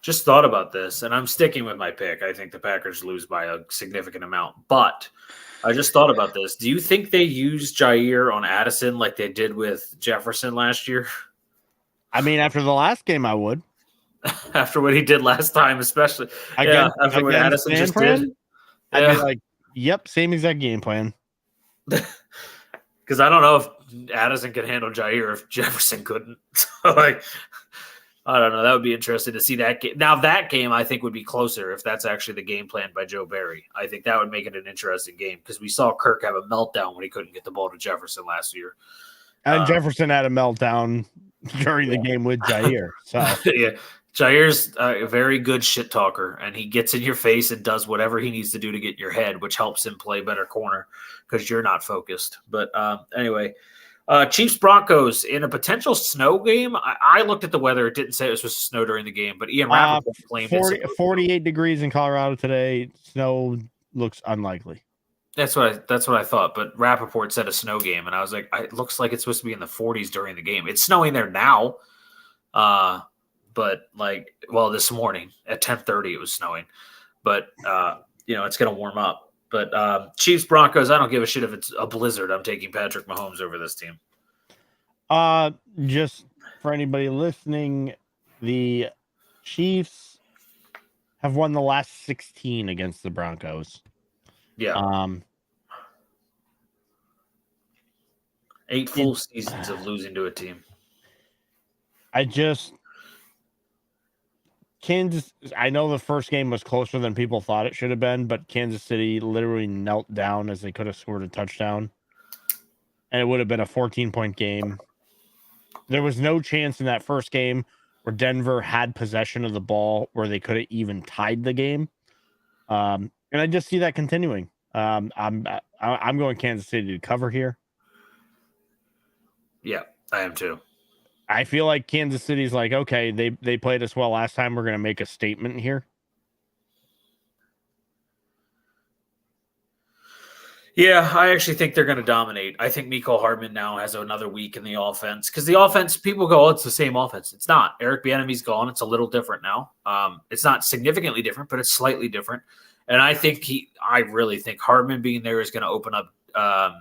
just thought about this, and I'm sticking with my pick. I think the Packers lose by a significant amount, but I just thought about this. Do you think they used Jair on Addison like they did with Jefferson last year? I mean, after the last game, I would. After what he did last time, especially. After what Addison just did. I'd be like, yep, same exact game plan. Because I don't know if Addison could handle Jair if Jefferson couldn't. So, I don't know. That would be interesting to see that game. Now, that game I think would be closer if that's actually the game plan by Joe Barry. I think that would make it an interesting game, because we saw Kirk have a meltdown when he couldn't get the ball to Jefferson last year. And Jefferson had a meltdown during the game with Jair. So yeah, Jair's a very good shit talker, and he gets in your face and does whatever he needs to do to get in your head, which helps him play better corner because you're not focused. But anyway, Chiefs Broncos in a potential snow game. I looked at the weather; it didn't say it was supposed to snow during the game, but Ian Rappaport claimed 48 degrees in Colorado today. Snow looks unlikely. That's what I thought. But Rappaport said a snow game, and I was like, it looks like it's supposed to be in the 40s during the game. It's snowing there now. But this morning at 10:30 it was snowing. But it's going to warm up. But Chiefs Broncos, I don't give a shit if it's a blizzard. I'm taking Patrick Mahomes over this team. Just for anybody listening, the Chiefs have won the last 16 against the Broncos. Yeah. 8 full seasons of losing to a team. Kansas, I know the first game was closer than people thought it should have been, but Kansas City literally knelt down as they could have scored a touchdown. And it would have been a 14-point game. There was no chance in that first game where Denver had possession of the ball where they could have even tied the game. And I just see that continuing. I'm going Kansas City to cover here. Yeah, I am too. I feel like Kansas City's like, okay, they played us well last time. We're going to make a statement here. Yeah, I actually think they're going to dominate. I think Mecole Hardman now has another week in the offense because the offense, people go, oh, it's the same offense. It's not. Eric Bieniemy's gone. It's a little different now. It's not significantly different, but it's slightly different. And I really think Hardman being there is going to open up. I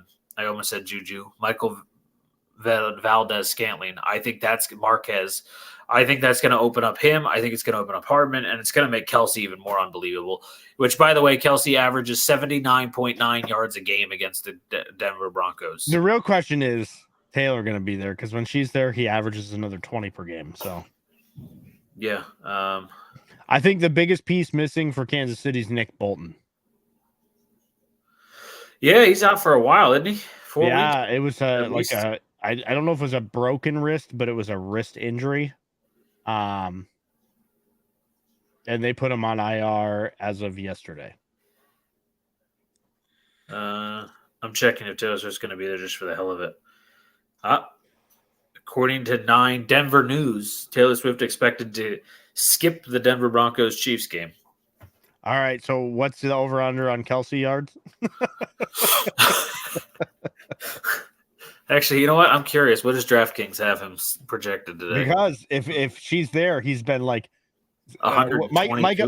almost said Juju, Michael Valdez-Scantling. I think that's Marquez. I think that's going to open up him. I think it's going to open up Hardman, and it's going to make Kelce even more unbelievable. Which, by the way, Kelce averages 79.9 yards a game against the Denver Broncos. The real question is Taylor going to be there? Because when she's there, he averages another 20 per game. So, yeah. I think the biggest piece missing for Kansas City is Nick Bolton. Yeah, he's out for a while, isn't he? 4 weeks? Yeah, it was I don't know if it was a broken wrist, but it was a wrist injury. And they put him on IR as of yesterday. I'm checking if Taylor Swift's going to be there just for the hell of it. According to 9 Denver News, Taylor Swift expected to skip the Denver Broncos Chiefs game. All right, so what's the over-under on Kelce yards? Actually, you know what? I'm curious. What does DraftKings have him projected today? Because if she's there, he's been like Micah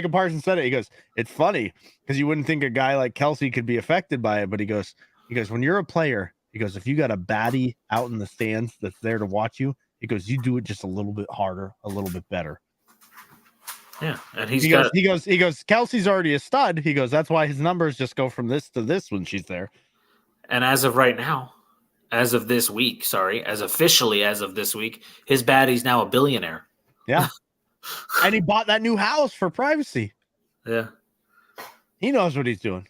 Parsons said it. He goes, it's funny because you wouldn't think a guy like Kelce could be affected by it, but he goes, when you're a player, he goes, if you got a baddie out in the stands that's there to watch you, he goes, you do it just a little bit harder, a little bit better. Yeah, and he goes, Kelce's already a stud. He goes, that's why his numbers just go from this to this when she's there. And as of right now, as of this week, his baddie's now a billionaire. Yeah. And he bought that new house for privacy. Yeah. He knows what he's doing.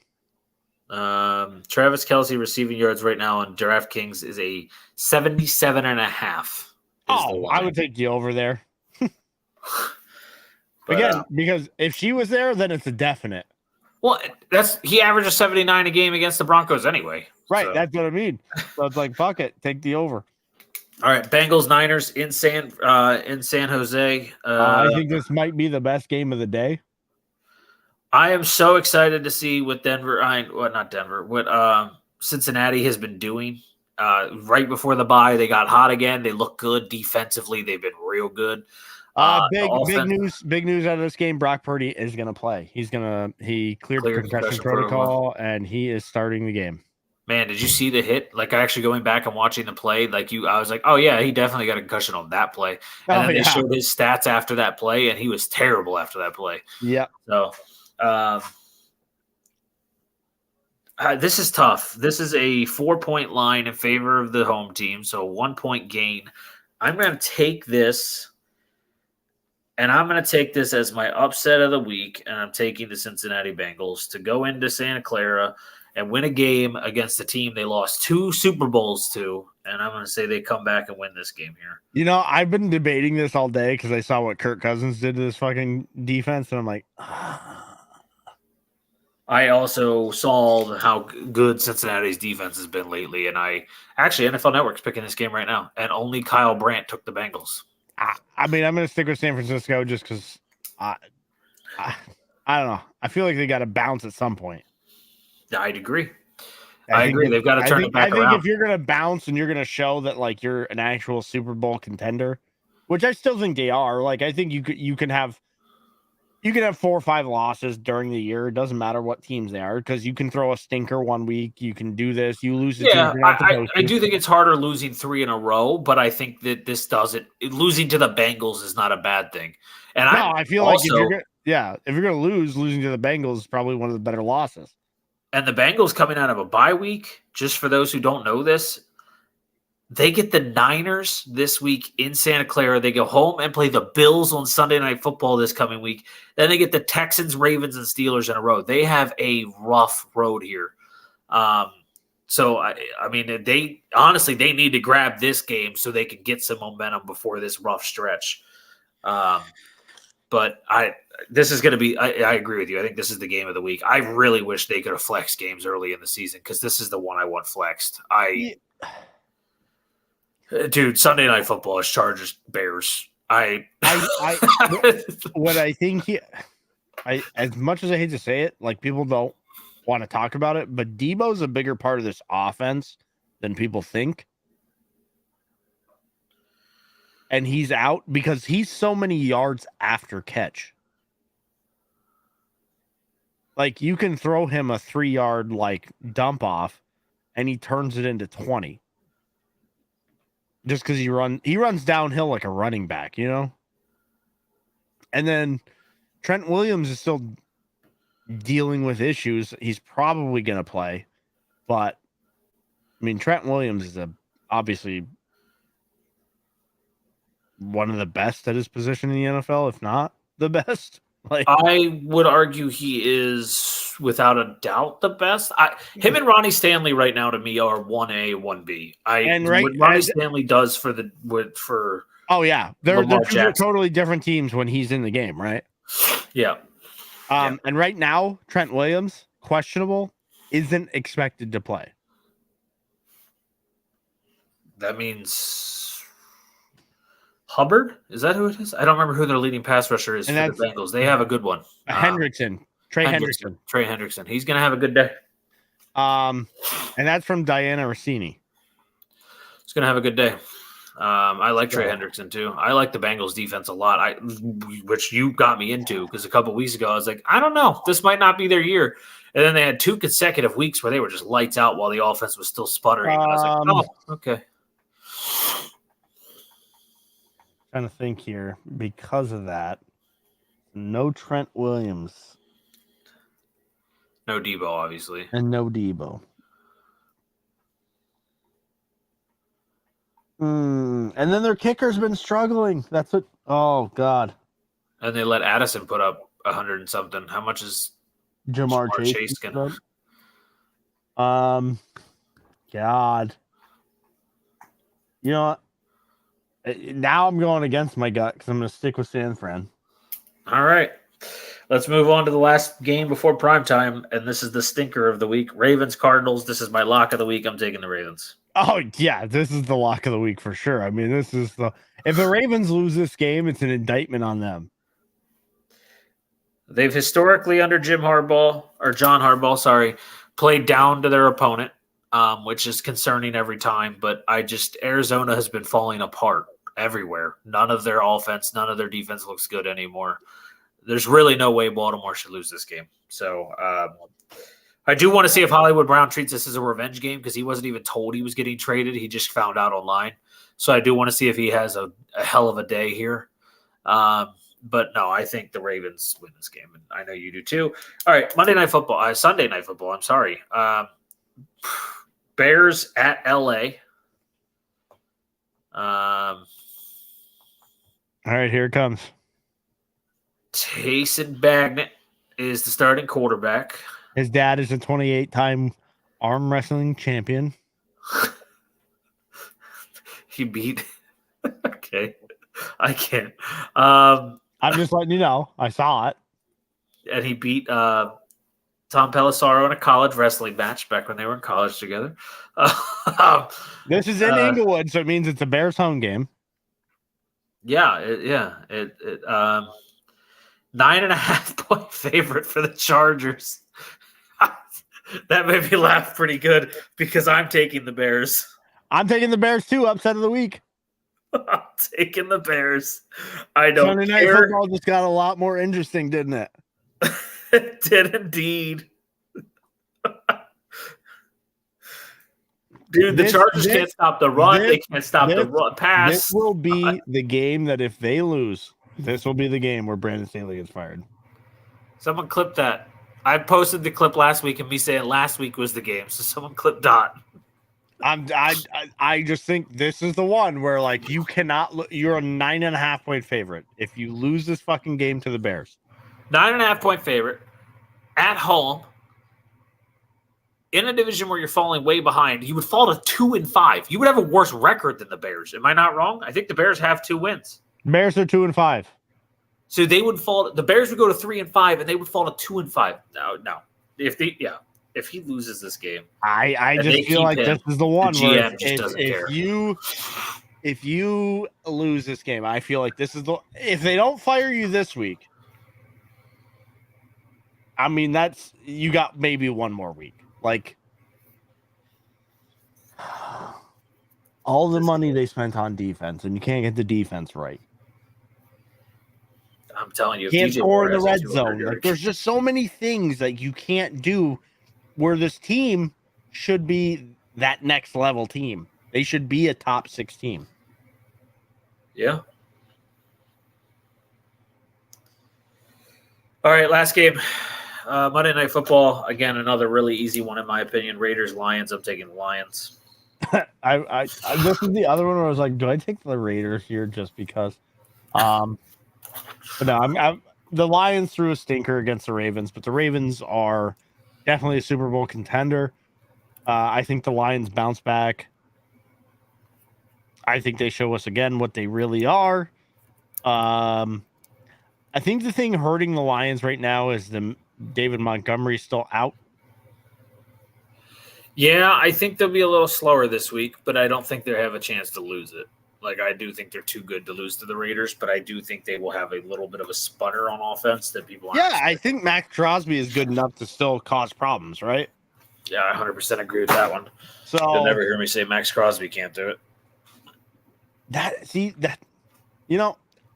Travis Kelce receiving yards right now on DraftKings is a 77.5. Oh, I would take you over there. But, again, because if she was there, then it's a definite. Well, he averages 79 a game against the Broncos anyway. Right, so. That's what I mean. So it's like, fuck it, take the over. All right, Bengals Niners in San Jose. I think this might be the best game of the day. I am so excited to see what Cincinnati has been doing. Right before the bye, they got hot again. They look good defensively. They've been real good. Big news out of this game. Brock Purdy is going to play. He cleared the concussion protocol and he is starting the game. Man, did you see the hit? Like, actually going back and watching the play, I was like, oh yeah, he definitely got a concussion on that play. And then they showed his stats after that play, and he was terrible after that play. Yeah. So, this is tough. This is a 4-point line in favor of the home team, so 1-point gain. I'm going to take this. And I'm going to take this as my upset of the week, and I'm taking the Cincinnati Bengals to go into Santa Clara and win a game against a team they lost 2 Super Bowls to, and I'm going to say they come back and win this game here. You know, I've been debating this all day because I saw what Kirk Cousins did to this fucking defense, and I'm like, I also saw how good Cincinnati's defense has been lately, and NFL Network's picking this game right now, and only Kyle Brandt took the Bengals. I mean, I'm going to stick with San Francisco just because I don't know. I feel like they got to bounce at some point. I'd agree. I agree. They've got to turn it back around. I think if you're going to bounce and you're going to show that like you're an actual Super Bowl contender, which I still think they are, like I think you can have 4 or 5 losses during the year. It doesn't matter what teams they are because you can throw a stinker one week. You can do this. You lose. I do think it's harder losing 3 in a row, but I think that this doesn't. Losing to the Bengals is not a bad thing. And I feel like if you're going to losing to the Bengals is probably one of the better losses. And the Bengals coming out of a bye week, just for those who don't know this, They get the Niners this week in Santa Clara. They go home and play the Bills on Sunday Night Football this coming week. Then they get the Texans, Ravens, and Steelers in a row. They have a rough road here. So, I mean, they need to grab this game so they can get some momentum before this rough stretch. But this is going to be – I agree with you. I think this is the game of the week. I really wish they could have flexed games early in the season because this is the one I want flexed. Dude, Sunday Night Football is Chargers, Bears. What I think as much as I hate to say it, like people don't want to talk about it, but Debo's a bigger part of this offense than people think. And he's out because he's so many yards after catch. Like you can throw him a 3-yard like dump off and he turns it into 20. Just because he runs downhill like a running back, you know? And then Trent Williams is still dealing with issues. He's probably going to play. But, I mean, Trent Williams is obviously one of the best at his position in the NFL, if not the best. Like, I would argue he is, without a doubt, the best. Him and Ronnie Stanley right now to me are 1A, 1B. What Ronnie Stanley does for oh yeah, they're two totally different teams when he's in the game, right? Yeah. And right now, Trent Williams, questionable, isn't expected to play. That means Hubbard? Is that who it is? I don't remember who their leading pass rusher is for the Bengals. They have a good one. Trey Hendrickson. He's going to have a good day. And that's from Diana Rossini. He's going to have a good day. I like Trey Hendrickson too. I like the Bengals defense a lot. Which you got me into because a couple weeks ago I was like, I don't know, this might not be their year. And then they had 2 consecutive weeks where they were just lights out while the offense was still sputtering. And I was like, oh, okay. Trying to think here because of that. No Trent Williams. No Debo, obviously. And no Debo. And then their kicker's been struggling. That's what. Oh God. And they let Addison put up 100 and something. How much is Jamar Chase gonna? God. You know what? Now I'm going against my gut because I'm going to stick with San Fran. All right. Let's move on to the last game before primetime, and this is the stinker of the week. Ravens-Cardinals. This is my lock of the week. I'm taking the Ravens. Oh, yeah. This is the lock of the week for sure. I mean, this is if the Ravens lose this game, it's an indictment on them. They've historically, under John Harbaugh, played down to their opponent. Which is concerning every time, but Arizona has been falling apart everywhere. None of their offense, none of their defense looks good anymore. There's really no way Baltimore should lose this game. So I do want to see if Hollywood Brown treats this as a revenge game because he wasn't even told he was getting traded. He just found out online. So I do want to see if he has a hell of a day here. But no, I think the Ravens win this game, and I know you do too. All right, Sunday Night Football. I'm sorry. Bears at LA. All right, here it comes. Taysom Bagnet is the starting quarterback. His dad is a 28-time arm wrestling champion. He beat. Okay, I can't. I'm just letting you know. I saw it. And he beat Tom Pelissaro in a college wrestling match back when they were in college together. This is in Inglewood, so it means it's a Bears home game. Yeah, 9.5-point favorite for the Chargers. That made me laugh pretty good because I'm taking the Bears. I'm taking the Bears too. Upset of the week. I'm taking the Bears. I don't Sunday Night Football just got a lot more interesting, didn't it? It did indeed. Dude, the Chargers can't stop the run. They can't stop the pass. This will be the game that if they lose, this will be the game where Brandon Staley gets fired. Someone clip that. I posted the clip last week and me saying last week was the game. So someone clip Dot. I just think this is the one where like you cannot. You're a 9.5 point favorite if you lose this fucking game to the Bears. 9.5 point favorite at home in a division where you're falling way behind. You would fall to 2-5. You would have a worse record than the Bears. Am I not wrong? I think the Bears have 2 wins. Bears are 2-5. So they would fall. The Bears would go to 3-5, and they would fall to 2-5. No. If he loses this game, I just feel like this is the one where if you lose this game, I feel like this is the if they don't fire you this week. I mean, that's you got maybe one more week. Like all the money they spent on defense, and you can't get the defense right. I'm telling you, can't score in the red zone. Like, there's just so many things that you can't do. Where this team should be that next level team. They should be a top 6 team. Yeah. All right, last game. Monday Night Football. Again, another really easy one in my opinion. Raiders, Lions. I'm taking the Lions. I this is the other one where I was like, do I take the Raiders here just because? But no, I'm the Lions threw a stinker against the Ravens, but the Ravens are definitely a Super Bowl contender. I think the Lions bounce back. I think they show us again what they really are. I think the thing hurting the Lions right now is the David Montgomery still out. Yeah, I think they'll be a little slower this week, but I don't think they have a chance to lose it. Like, I do think they're too good to lose to the Raiders, but I do think they will have a little bit of a sputter on offense that people aren't expecting. I think Max Crosby is good enough to still cause problems, right? Yeah, I 100% agree with that one. So you'll never hear me say Max Crosby can't do it.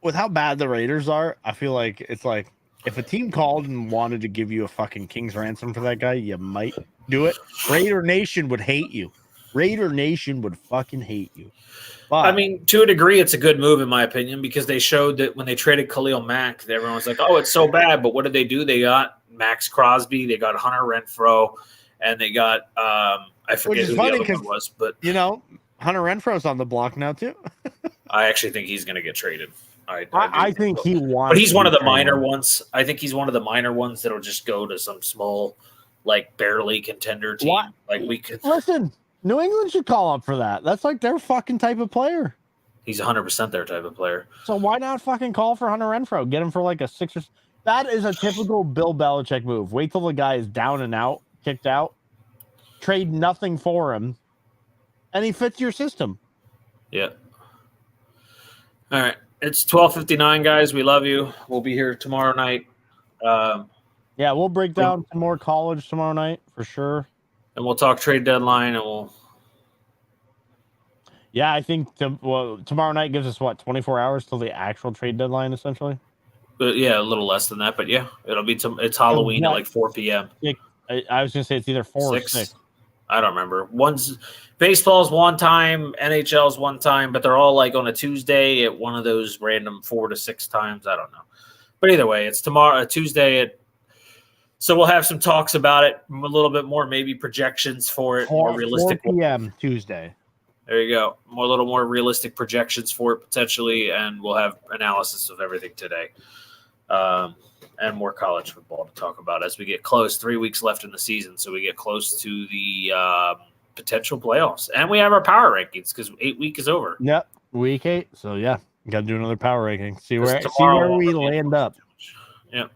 With how bad the Raiders are, I feel like it's like if a team called and wanted to give you a fucking king's ransom for that guy, you might do it. Raider Nation would hate you. Raider Nation would fucking hate you. But, I mean, to a degree, it's a good move, in my opinion, because they showed that when they traded Khalil Mack, everyone was like, oh, it's so bad. But what did they do? They got Max Crosby, they got Hunter Renfrow, and they got I forget who the other one was. But, Hunter Renfrow's on the block now, too. I actually think he's going to get traded. I think he wants. But he's one of the minor ones. I think he's one of the minor ones that'll just go to some small, like, barely contender team. What? Like, we could listen. New England should call up for that. That's like their fucking type of player. He's 100% their type of player. So why not fucking call for Hunter Renfrow? Get him for like a 6 or. That is a typical Bill Belichick move. Wait till the guy is down and out, kicked out, trade nothing for him, and he fits your system. Yeah. All right. It's 12:59, guys. We love you. We'll be here tomorrow night. Yeah, we'll break down some more college tomorrow night for sure. And we'll talk trade deadline, and we'll. Yeah, I think tomorrow night gives us 24 hours till the actual trade deadline, essentially. Yeah, a little less than that, but yeah, it'll be. It's Halloween at like 4 p.m. I was gonna say it's either 4 or 6. I don't remember. Baseball's one time, NHL's one time, but they're all like on a Tuesday at one of those random 4 to 6 times. I don't know, but either way, it's tomorrow, Tuesday at. So we'll have some talks about it, a little bit more, maybe projections for it, more realistic. 4 p.m. Tuesday. There you go. A little more realistic projections for it potentially, and we'll have analysis of everything today, and more college football to talk about as we get close. 3 weeks left in the season, so we get close to the potential playoffs, and we have our power rankings because 8 week is over. Yep, week 8. So yeah, got to do another power ranking. See where we land up. Yeah.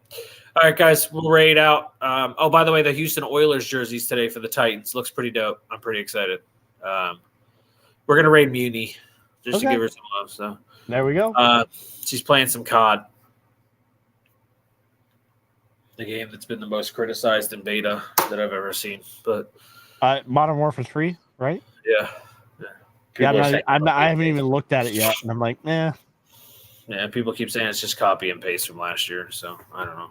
All right, guys, we'll raid out. By the way, the Houston Oilers jerseys today for the Titans looks pretty dope. I'm pretty excited. We're gonna raid Muni just to give her some love. So there we go. She's playing some COD, the game that's been the most criticized in beta that I've ever seen. But Modern Warfare 3, right? Yeah. I haven't even looked at it yet, and I'm like, nah. Yeah, people keep saying it's just copy and paste from last year, so I don't know.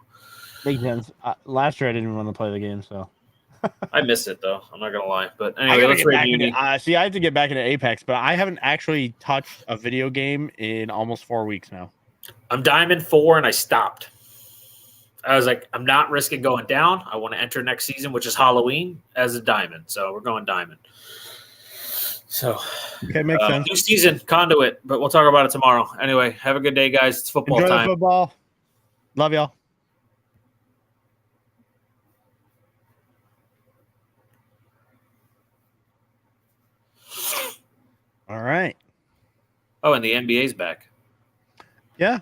Makes sense. Last year I didn't even want to play the game, so I miss it though. I'm not gonna lie, but anyway, let's raid Uni. I have to get back into Apex, but I haven't actually touched a video game in almost 4 weeks now. I'm Diamond 4, and I stopped. I was like, I'm not risking going down. I want to enter next season, which is Halloween, as a Diamond. So we're going Diamond. So, Okay, makes sense. new season, conduit, but we'll talk about it tomorrow. Anyway, have a good day, guys. It's football Enjoy time. the football. Love y'all. All right. Oh, and the NBA's back. Yeah.